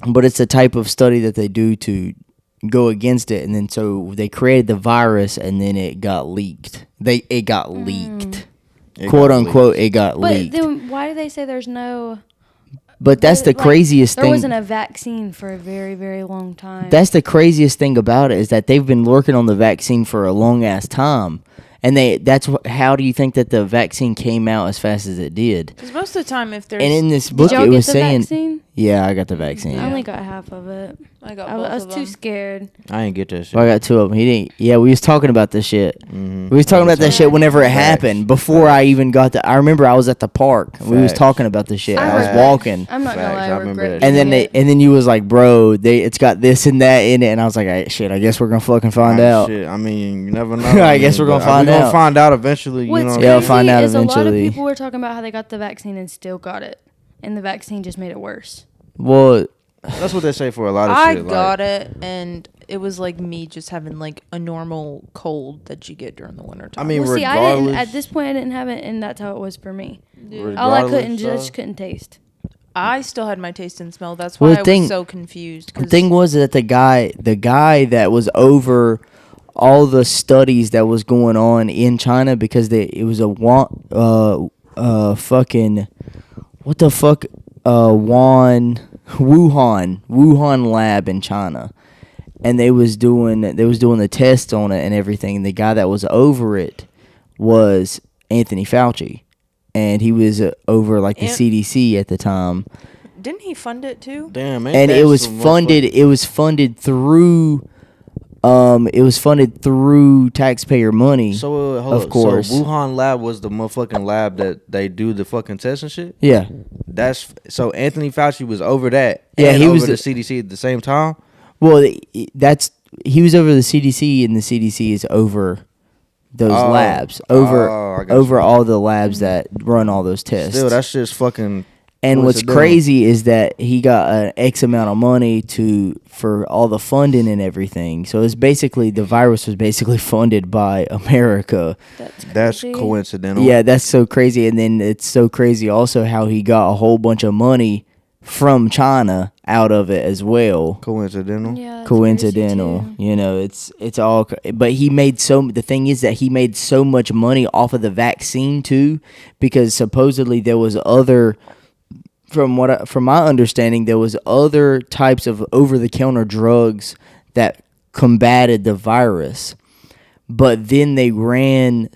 Speaker 2: But it's a type of study that they do to go against it, and then so they created the virus, and then it got leaked. It got leaked, quote unquote. It got leaked.
Speaker 3: But then why do they say there's no?
Speaker 2: But that's the craziest thing.
Speaker 3: There wasn't a vaccine for a very, very long time.
Speaker 2: That's the craziest thing about it is that they've been working on the vaccine for a long ass time. And how do you think that the vaccine came out as fast as it did?
Speaker 1: Because most of the time, if there's...
Speaker 2: And in this
Speaker 3: Did
Speaker 2: book,
Speaker 3: y'all
Speaker 2: it
Speaker 3: get
Speaker 2: was
Speaker 3: the
Speaker 2: saying...
Speaker 3: vaccine?
Speaker 2: Yeah, I got the vaccine.
Speaker 3: I only got half of it.
Speaker 1: I got
Speaker 3: I
Speaker 1: both
Speaker 3: was
Speaker 1: of
Speaker 3: too
Speaker 1: them.
Speaker 3: scared.
Speaker 4: I ain't get that shit.
Speaker 2: Well, I got two of them. He didn't. Yeah, we was talking about this shit.
Speaker 4: Mm-hmm.
Speaker 2: We was talking about that shit whenever it
Speaker 4: Facts.
Speaker 2: happened. Before I even got I remember I was at the park. And we was
Speaker 4: Facts.
Speaker 2: talking about this shit. I was
Speaker 4: Facts.
Speaker 2: walking.
Speaker 3: I'm not gonna
Speaker 4: Facts,
Speaker 3: lie,
Speaker 4: I
Speaker 3: I
Speaker 4: remember
Speaker 3: regret
Speaker 4: that
Speaker 2: And
Speaker 3: doing
Speaker 2: then
Speaker 3: it.
Speaker 2: and then you was like, bro, it's got this and that in it, and I was like, shit, I guess we're gonna fucking find out.
Speaker 4: Shit, I mean, you never know.
Speaker 2: I guess we're gonna find
Speaker 4: We're
Speaker 2: out.
Speaker 4: gonna find out eventually.
Speaker 3: What's
Speaker 4: You know.
Speaker 3: crazy
Speaker 2: Yeah, I'll find out
Speaker 3: is a lot of
Speaker 2: eventually.
Speaker 3: people were talking about how they got the vaccine and still got it, and the vaccine just made it worse.
Speaker 2: Well,
Speaker 4: That's what they say for a lot of
Speaker 1: I
Speaker 4: shit.
Speaker 1: got it, and it was like me just having like a normal cold that you get during the winter time.
Speaker 4: I mean,
Speaker 3: Well, see, I
Speaker 4: regardless.
Speaker 3: didn't. At this point, I didn't have it, and that's how it was for me.
Speaker 4: Regardless,
Speaker 3: All I couldn't just couldn't taste.
Speaker 1: I still had my taste and smell. That's
Speaker 2: Well,
Speaker 1: why
Speaker 2: the
Speaker 1: I
Speaker 2: thing-
Speaker 1: was so confused.
Speaker 2: the thing was that the guy that was over all the studies that was going on in China, because it was fucking what the fuck Wuhan lab in China, and they was doing the test on it and everything. And the guy that was over it was Anthony Fauci, and he was over like the CDC at the time.
Speaker 1: Didn't he fund it too?
Speaker 4: Damn, man.
Speaker 2: And it was funded. It was funded through. It was funded through taxpayer money.
Speaker 4: So
Speaker 2: of course.
Speaker 4: So Wuhan lab was the motherfucking lab that they do the fucking test and shit.
Speaker 2: Yeah.
Speaker 4: So Anthony Fauci was over that.
Speaker 2: Yeah,
Speaker 4: and
Speaker 2: he
Speaker 4: over
Speaker 2: was
Speaker 4: the CDC at the same time.
Speaker 2: Well, he was over the CDC, and the CDC is over those labs,
Speaker 4: I got
Speaker 2: over
Speaker 4: you.
Speaker 2: all the labs that run all those tests.
Speaker 4: Still, that's just fucking.
Speaker 2: And what's
Speaker 4: coincidental.
Speaker 2: crazy is that he got an X amount of money for all the funding and everything. So it's basically the virus was basically funded by America.
Speaker 4: That's
Speaker 3: crazy.
Speaker 4: coincidental.
Speaker 2: Yeah, that's so crazy. And then it's so crazy also how he got a whole bunch of money from China out of it as well.
Speaker 4: Coincidental.
Speaker 3: Yeah, that's
Speaker 2: Coincidental,
Speaker 3: crazy, too.
Speaker 2: you know, it's all. But the thing is that he made so much money off of the vaccine too, because supposedly there was other. From my understanding, there was other types of over-the-counter drugs that combated the virus, but then they ran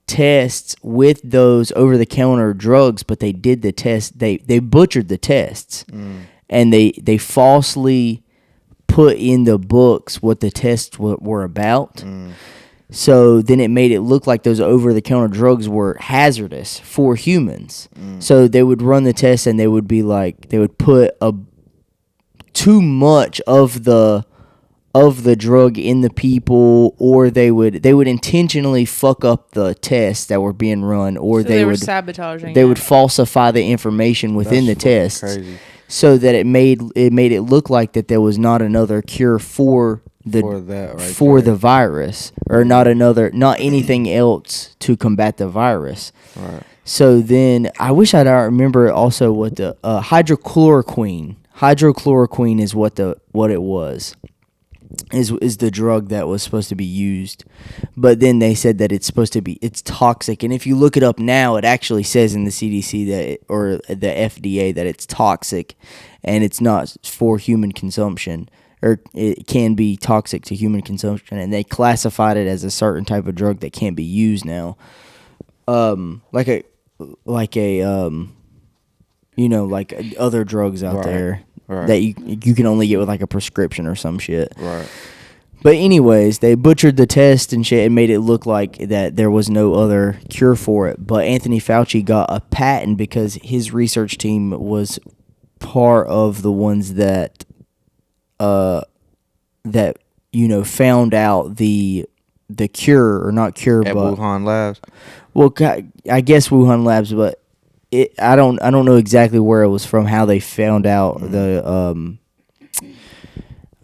Speaker 2: tests with those over-the-counter drugs, but they did the test. They butchered the tests, and they falsely put in the books what the tests were about. So then it made it look like those over-the-counter drugs were hazardous for humans. So they would run the test and they would be like, they would put too much of the drug in the people, or they would intentionally fuck up the tests that were being run, or
Speaker 1: So
Speaker 2: they
Speaker 1: were
Speaker 2: would
Speaker 1: sabotaging.
Speaker 2: they
Speaker 1: it.
Speaker 2: would falsify the information within
Speaker 4: That's
Speaker 2: the
Speaker 4: fucking
Speaker 2: tests,
Speaker 4: crazy.
Speaker 2: so that it made it look like that there was not another cure for the virus, or not anything else to combat the virus.
Speaker 4: Right.
Speaker 2: So then I wish I remember also what the hydrochloroquine is what it was. Is the drug that was supposed to be used, but then they said that it's toxic, and if you look it up now, it actually says in the CDC or the FDA that it's toxic, and it's not for human consumption, or it can be toxic to human consumption, and they classified it as a certain type of drug that can't be used now, like other drugs out
Speaker 4: Right.
Speaker 2: there. that you can only get with like a prescription or some shit.
Speaker 4: Right.
Speaker 2: But anyways, they butchered the test and shit and made it look like that there was no other cure for it. But Anthony Fauci got a patent because his research team was part of the ones that found out the cure, or not cure,
Speaker 4: At
Speaker 2: but
Speaker 4: Wuhan Labs.
Speaker 2: well, I guess Wuhan Labs, but I don't know exactly where it was from. How they found out the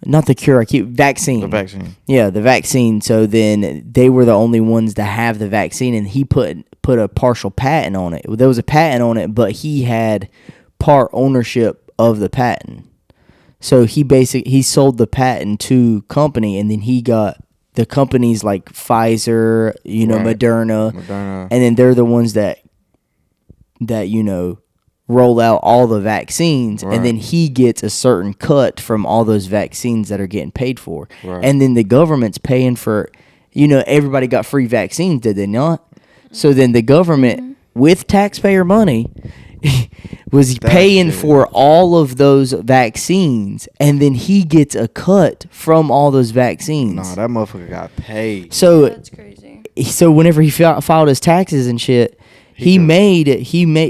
Speaker 2: not the cure. Vaccine.
Speaker 4: The vaccine.
Speaker 2: Yeah, the vaccine. So then they were the only ones to have the vaccine, and he put a partial patent on it. There was a patent on it, but he had part ownership of the patent. So he sold the patent to company, and then he got the companies like Pfizer,
Speaker 4: Right.
Speaker 2: Moderna,
Speaker 4: Moderna.
Speaker 2: and then they're the ones that roll out all the vaccines,
Speaker 4: Right.
Speaker 2: and then he gets a certain cut from all those vaccines that are getting paid for.
Speaker 4: Right.
Speaker 2: And then the government's paying for, everybody got free vaccines, did they not? So then the government, with taxpayer money, was paying for all of those vaccines, and then he gets a cut from all those vaccines.
Speaker 4: Nah, that motherfucker got paid.
Speaker 2: So
Speaker 3: That's crazy.
Speaker 2: so whenever he filed his taxes and shit, he made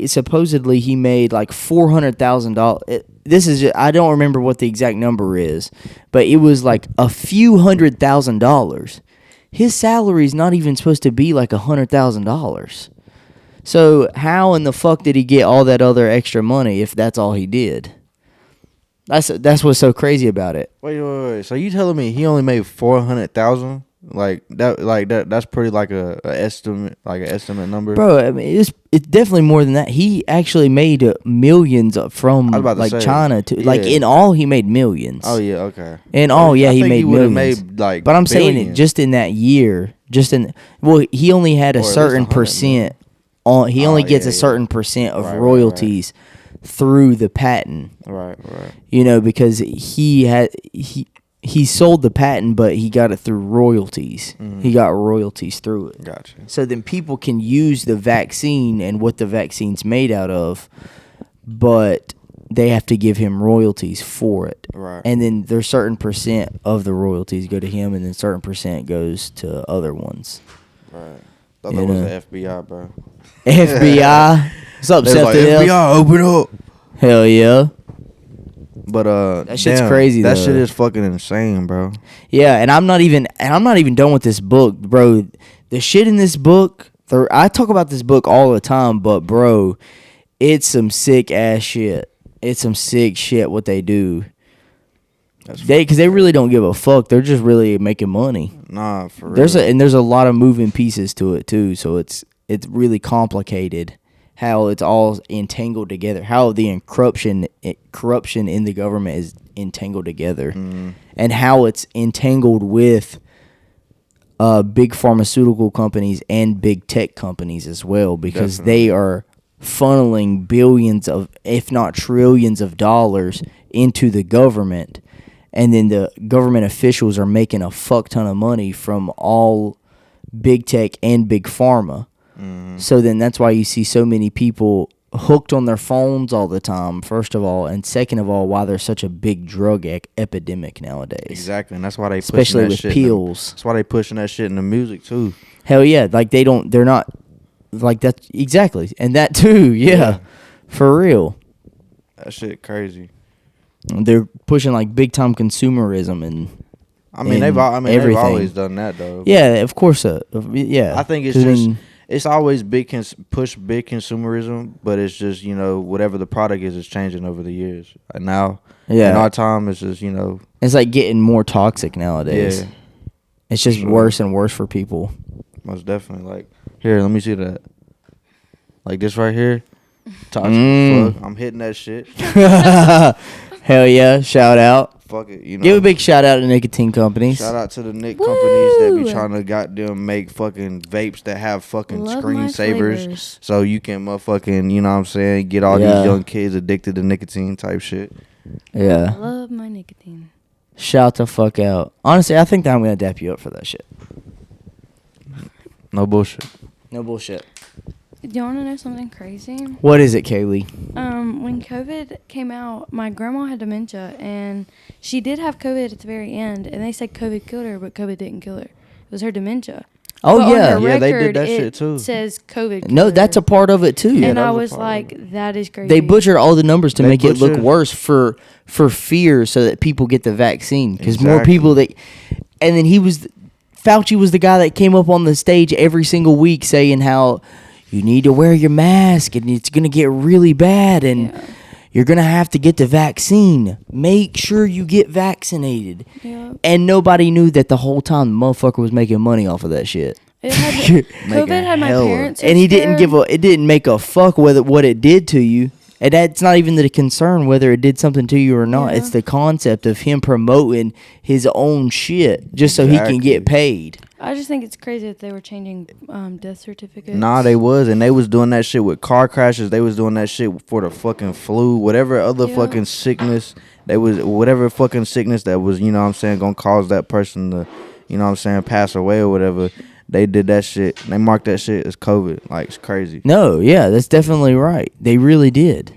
Speaker 2: supposedly he made like $400,000. This is I don't remember what the exact number is, but it was like a few $100,000. His salary is not even supposed to be like $100,000. So how in the fuck did he get all that other extra money if that's all he did? That's what's so crazy about it.
Speaker 4: Wait. So you telling me he only made 400,000? That's pretty like an estimate number.
Speaker 2: Bro, I mean, it's definitely more than that. He actually made millions from China to in all he made millions.
Speaker 4: Oh yeah, okay.
Speaker 2: In all, yeah, he made millions.
Speaker 4: Made,
Speaker 2: but I'm saying
Speaker 4: billions.
Speaker 2: it just in that year, he only had a certain percent on. He only gets a certain percent of royalties through the patent.
Speaker 4: Right.
Speaker 2: Because he sold the patent, but he got it through royalties. He got royalties through it.
Speaker 4: Gotcha.
Speaker 2: So then people can use the vaccine and what the vaccine's made out of, but they have to give him royalties for it.
Speaker 4: Right.
Speaker 2: And then there's certain percent of the royalties go to him, and then certain percent goes to other ones.
Speaker 4: Right. Thought that was the FBI, bro.
Speaker 2: FBI? What's up, SETH?
Speaker 4: FBI, open up.
Speaker 2: Hell yeah.
Speaker 4: But
Speaker 2: that shit's crazy.
Speaker 4: That
Speaker 2: though.
Speaker 4: shit is fucking insane, bro.
Speaker 2: Yeah, and I'm not even done with this book, bro. The shit in this book, I talk about this book all the time, but bro, it's some sick ass shit. It's some sick shit what they do. Because they really don't give a fuck. They're just really making money.
Speaker 4: Nah, for real.
Speaker 2: There's a lot of moving pieces to it too, so it's really complicated. How it's all entangled together, how the corruption in the government is entangled together, and how it's entangled with big pharmaceutical companies and big tech companies as well, because they are funneling billions of, if not trillions of dollars into the government, and then the government officials are making a fuck ton of money from all big tech and big pharma. So then that's why you see so many people hooked on their phones all the time, first of all, and second of all, why there's such a big drug epidemic nowadays.
Speaker 4: Exactly, and that's why they
Speaker 2: especially
Speaker 4: pushing that
Speaker 2: with
Speaker 4: shit
Speaker 2: pills.
Speaker 4: That's why they pushing that shit in the music too.
Speaker 2: Hell yeah, like they're not like that exactly, and that too, yeah. For real.
Speaker 4: That shit crazy.
Speaker 2: They're pushing like big time consumerism and.
Speaker 4: They've always done that though.
Speaker 2: Yeah, of course. Yeah,
Speaker 4: I think it's just. It's always push big consumerism, but it's just, whatever the product is changing over the years. And now, in our time, it's just,
Speaker 2: It's like getting more toxic nowadays.
Speaker 4: Yeah.
Speaker 2: It's just worse and worse for people.
Speaker 4: Most definitely. Like, here, let me see that. Like this right here. Toxic fuck. I'm hitting that shit.
Speaker 2: Hell yeah. Shout out.
Speaker 4: Fuck it,
Speaker 2: Give a big shout out to nicotine companies.
Speaker 4: Shout out to the Nick companies that be trying to goddamn make fucking vapes that have fucking screensavers, so you can motherfucking, get all these young kids addicted to nicotine type shit.
Speaker 2: Yeah.
Speaker 3: I love my nicotine.
Speaker 2: Shout the fuck out. Honestly, I think that I'm gonna dap you up for that shit.
Speaker 4: No bullshit.
Speaker 2: No bullshit.
Speaker 3: Do you want to know something crazy?
Speaker 2: What is it, Kaylee?
Speaker 3: When COVID came out, my grandma had dementia, and she did have COVID at the very end, and they said COVID killed her, but COVID didn't kill her. It was her dementia.
Speaker 2: Oh,
Speaker 3: But
Speaker 2: yeah.
Speaker 3: on her
Speaker 4: Yeah, they did
Speaker 3: record,
Speaker 4: that shit,
Speaker 3: it
Speaker 4: too.
Speaker 3: says COVID killed
Speaker 2: No,
Speaker 3: her.
Speaker 2: that's a part of it, too.
Speaker 4: Yeah,
Speaker 3: And
Speaker 4: that
Speaker 3: I
Speaker 4: was a
Speaker 3: was
Speaker 4: part of
Speaker 3: like, that is crazy.
Speaker 2: They butchered all the numbers to
Speaker 4: They
Speaker 2: make it look
Speaker 4: butchered-
Speaker 2: worse for fear so that people get the vaccine. Because more
Speaker 4: Exactly.
Speaker 2: people that... And then Fauci was the guy that came up on the stage every single week saying how you need to wear your mask and it's going to get really bad and you're going to have to get the vaccine. Make sure you get vaccinated.
Speaker 3: Yep.
Speaker 2: And nobody knew that the whole time the motherfucker was making money off of that shit.
Speaker 3: It had,
Speaker 4: Making
Speaker 3: COVID had my
Speaker 4: hella-
Speaker 3: parents.
Speaker 2: And he didn't
Speaker 3: scared.
Speaker 2: it didn't make a fuck with what it did to you. And that's not even the concern whether it did something to you or not.
Speaker 3: Yeah.
Speaker 2: It's the concept of him promoting his own shit just so he can get
Speaker 4: Exactly.
Speaker 2: paid.
Speaker 3: I just think it's crazy that they were changing death certificates.
Speaker 4: Nah, they was, and they was doing that shit with car crashes. They was doing that shit for the fucking flu, whatever other
Speaker 3: Yeah.
Speaker 4: fucking sickness. They was whatever fucking sickness that was, you know what I'm saying, gonna cause that person to, you know what I'm saying, pass away or whatever. They did that shit. They marked that shit as COVID. Like, it's crazy.
Speaker 2: No, yeah, that's definitely right. They really did.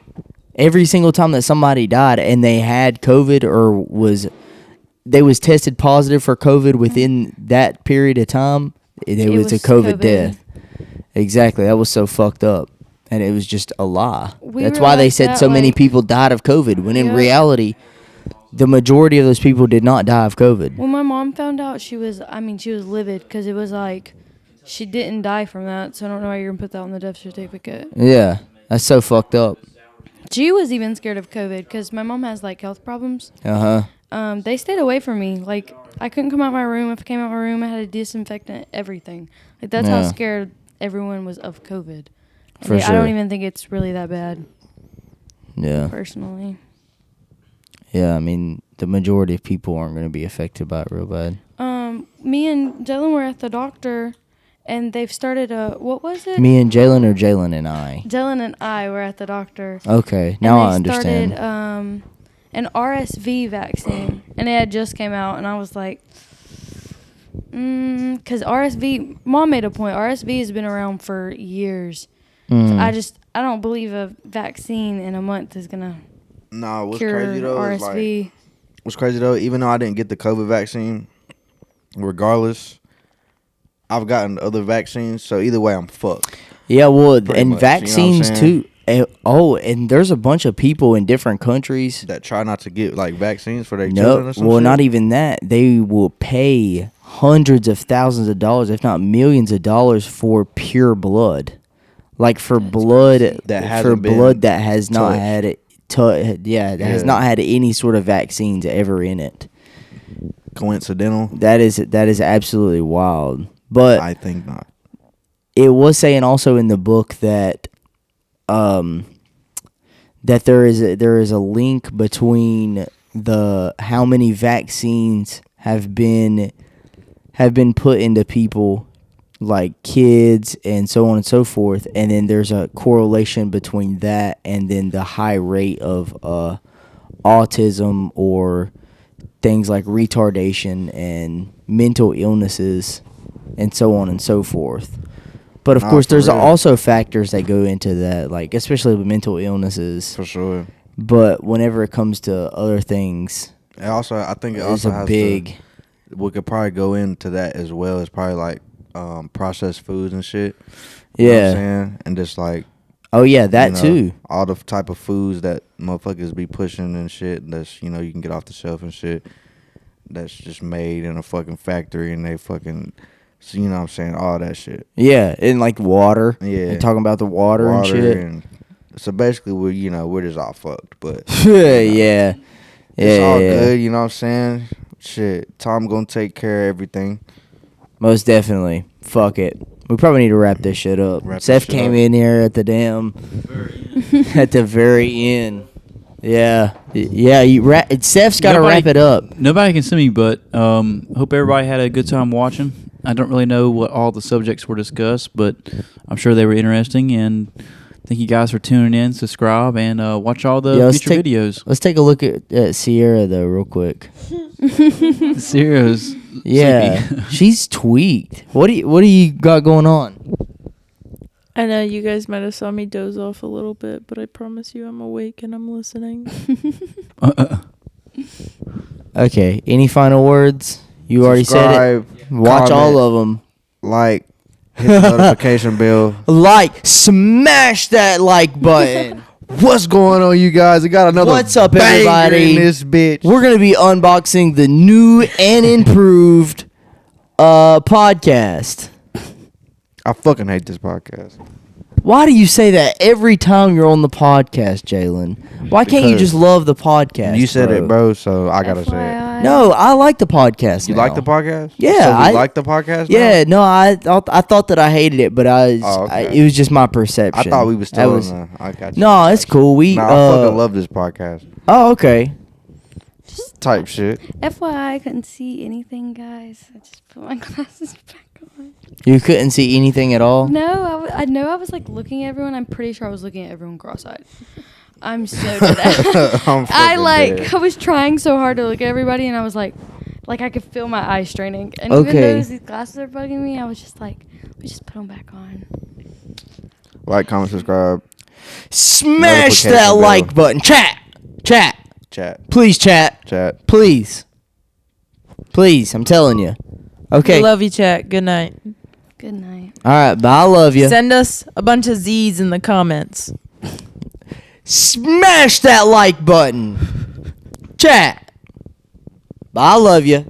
Speaker 2: Every single time that somebody died and they had COVID or was tested positive for COVID within that period of time, it was a COVID death. Exactly. That was so fucked up. And it was just a lie.
Speaker 3: We
Speaker 2: That's
Speaker 3: were
Speaker 2: why they
Speaker 3: like
Speaker 2: said
Speaker 3: that,
Speaker 2: so many
Speaker 3: like-
Speaker 2: people died of COVID, when in
Speaker 3: Yeah.
Speaker 2: reality, the majority of those people did not die of COVID.
Speaker 3: When my mom found out, she was livid because it was like she didn't die from that. So I don't know why you're gonna put that on the death certificate.
Speaker 2: Yeah. That's so fucked up.
Speaker 3: She was even scared of COVID because my mom has like health problems.
Speaker 2: Uh-huh.
Speaker 3: They stayed away from me. Like I couldn't come out my room. If I came out my room, I had a disinfectant, everything. Like that's how
Speaker 2: Yeah.
Speaker 3: scared everyone was of COVID. And
Speaker 2: For
Speaker 3: I
Speaker 2: sure.
Speaker 3: don't even think it's really that bad,
Speaker 2: Yeah.
Speaker 3: personally.
Speaker 2: Yeah, I mean, the majority of people aren't going to be affected by it real bad.
Speaker 3: Me and Jalon were at the doctor, and they've started a what was it?
Speaker 2: Me and Jalon or Jalon and I?
Speaker 3: Jalon and I were at the doctor.
Speaker 2: Okay, now I
Speaker 3: and they
Speaker 2: understand.
Speaker 3: started an RSV vaccine, and it had just came out, and I was like, because RSV, Mom made a point. RSV has been around for years.
Speaker 2: Mm.
Speaker 3: So I don't believe a vaccine in a month is gonna
Speaker 4: Nah, what's
Speaker 3: cure
Speaker 4: crazy though is like,
Speaker 3: RSV.
Speaker 4: what's crazy though, even though I didn't get the COVID vaccine, regardless, I've gotten other vaccines, so either way I'm fucked.
Speaker 2: Yeah, well,
Speaker 4: Pretty
Speaker 2: and
Speaker 4: much, you know what I'm
Speaker 2: vaccines
Speaker 4: saying?
Speaker 2: too. And there's a bunch of people in different countries.
Speaker 4: That try not to get like vaccines for their
Speaker 2: No,
Speaker 4: children or some
Speaker 2: well,
Speaker 4: shit.
Speaker 2: not even that. They will pay hundreds of thousands of dollars, if not millions of dollars, for pure blood, like for blood
Speaker 4: That
Speaker 2: for
Speaker 4: hasn't been
Speaker 2: blood that has not
Speaker 4: touched.
Speaker 2: had it. That has not had any sort of vaccines ever in it.
Speaker 4: Coincidental?
Speaker 2: That is absolutely wild. But
Speaker 4: I think not.
Speaker 2: it was saying also in the book that that there is a link between the how many vaccines have been put into people, like kids and so on and so forth, and then there's a correlation between that and then the high rate of autism or things like retardation and mental illnesses and so on and so forth. But of
Speaker 4: Nah,
Speaker 2: course,
Speaker 4: for
Speaker 2: there's
Speaker 4: real.
Speaker 2: also factors that go into that, like especially with mental illnesses.
Speaker 4: For sure.
Speaker 2: But whenever it comes to other things,
Speaker 4: And also, I think it
Speaker 2: it's
Speaker 4: also
Speaker 2: a
Speaker 4: has
Speaker 2: big.
Speaker 4: we could probably go into that as well. It's probably like processed foods and shit. You know what I'm
Speaker 2: Yeah.
Speaker 4: saying? And just like,
Speaker 2: Oh yeah, that
Speaker 4: you know,
Speaker 2: too.
Speaker 4: all the type of foods that motherfuckers be pushing and shit that's, you know, you can get off the shelf and shit that's just made in a fucking factory and they fucking, so you know what I'm saying, all that shit.
Speaker 2: Yeah, and like water.
Speaker 4: Yeah.
Speaker 2: And talking about the water and shit.
Speaker 4: and so basically we're just all fucked, but
Speaker 2: Yeah.
Speaker 4: it's all
Speaker 2: yeah.
Speaker 4: good, you know what I'm saying? Shit, Tom gonna take care of everything.
Speaker 2: Most definitely. Fuck it. We probably need to wrap this shit up.
Speaker 4: Wrap this
Speaker 2: Seth
Speaker 4: shit
Speaker 2: came
Speaker 4: up.
Speaker 2: in here at the damn at the very end. Yeah. Yeah, Seth's got to
Speaker 6: Nobody-
Speaker 2: wrap it up.
Speaker 6: Nobody can see me, but hope everybody had a good time watching. I don't really know what all the subjects were discussed, but I'm sure they were interesting. And thank you guys for tuning in. Subscribe and watch all the
Speaker 2: Yeah, let's
Speaker 6: future
Speaker 2: take-
Speaker 6: videos.
Speaker 2: Let's take a look at Sierra though real quick.
Speaker 6: Serious.
Speaker 2: Yeah. She's tweaked. What do you got going on?
Speaker 1: I know you guys might have saw me doze off a little bit, but I promise you I'm awake and I'm listening.
Speaker 2: Okay. Any final words? You already said it. Watch all of them.
Speaker 4: Like, hit the notification bell.
Speaker 2: Like, smash that like button.
Speaker 4: What's going on, you guys? I got another.
Speaker 2: What's up,
Speaker 4: banger
Speaker 2: everybody?
Speaker 4: in this bitch.
Speaker 2: We're gonna be unboxing the new and improved podcast.
Speaker 4: I fucking hate this podcast.
Speaker 2: Why do you say that every time you're on the podcast, Jalon? Why can't you
Speaker 4: Because
Speaker 2: just love the podcast?
Speaker 4: You said it, bro, so I gotta say it.
Speaker 3: FYI.
Speaker 2: No, I like the podcast.
Speaker 4: You
Speaker 2: now.
Speaker 4: like the podcast?
Speaker 2: Yeah,
Speaker 4: So
Speaker 2: I
Speaker 4: you like the podcast?
Speaker 2: Yeah,
Speaker 4: now?
Speaker 2: no, I thought that I hated it, but
Speaker 4: okay.
Speaker 2: it was just my perception.
Speaker 4: I thought we was still
Speaker 2: That
Speaker 4: I got you.
Speaker 2: No, it's cool. We
Speaker 4: Nah, I fucking love this podcast.
Speaker 2: Oh, okay.
Speaker 4: Type shit.
Speaker 3: FYI, I couldn't see anything, guys. I just put my glasses back on.
Speaker 2: You couldn't see anything at all?
Speaker 3: No, I know I was like looking at everyone. I'm pretty sure I was looking at everyone cross-eyed. I'm so dead at
Speaker 4: I'm fucking dead.
Speaker 3: I was trying so hard to look at everybody, and I was like I could feel my eyes straining. And
Speaker 2: Okay.
Speaker 3: even though these glasses are bugging me, I was just like, we just put them back on.
Speaker 4: Like, comment, subscribe,
Speaker 2: Smash
Speaker 4: Notification
Speaker 2: that
Speaker 4: bell.
Speaker 2: like button. Chat.
Speaker 4: chat,
Speaker 2: Please, chat. Please. Please, I'm telling you. Okay.
Speaker 1: Love you, chat. Good night.
Speaker 3: Good night.
Speaker 2: All right, but I love you.
Speaker 1: Send us a bunch of Z's in the comments.
Speaker 2: Smash that like button. Chat. But I love you.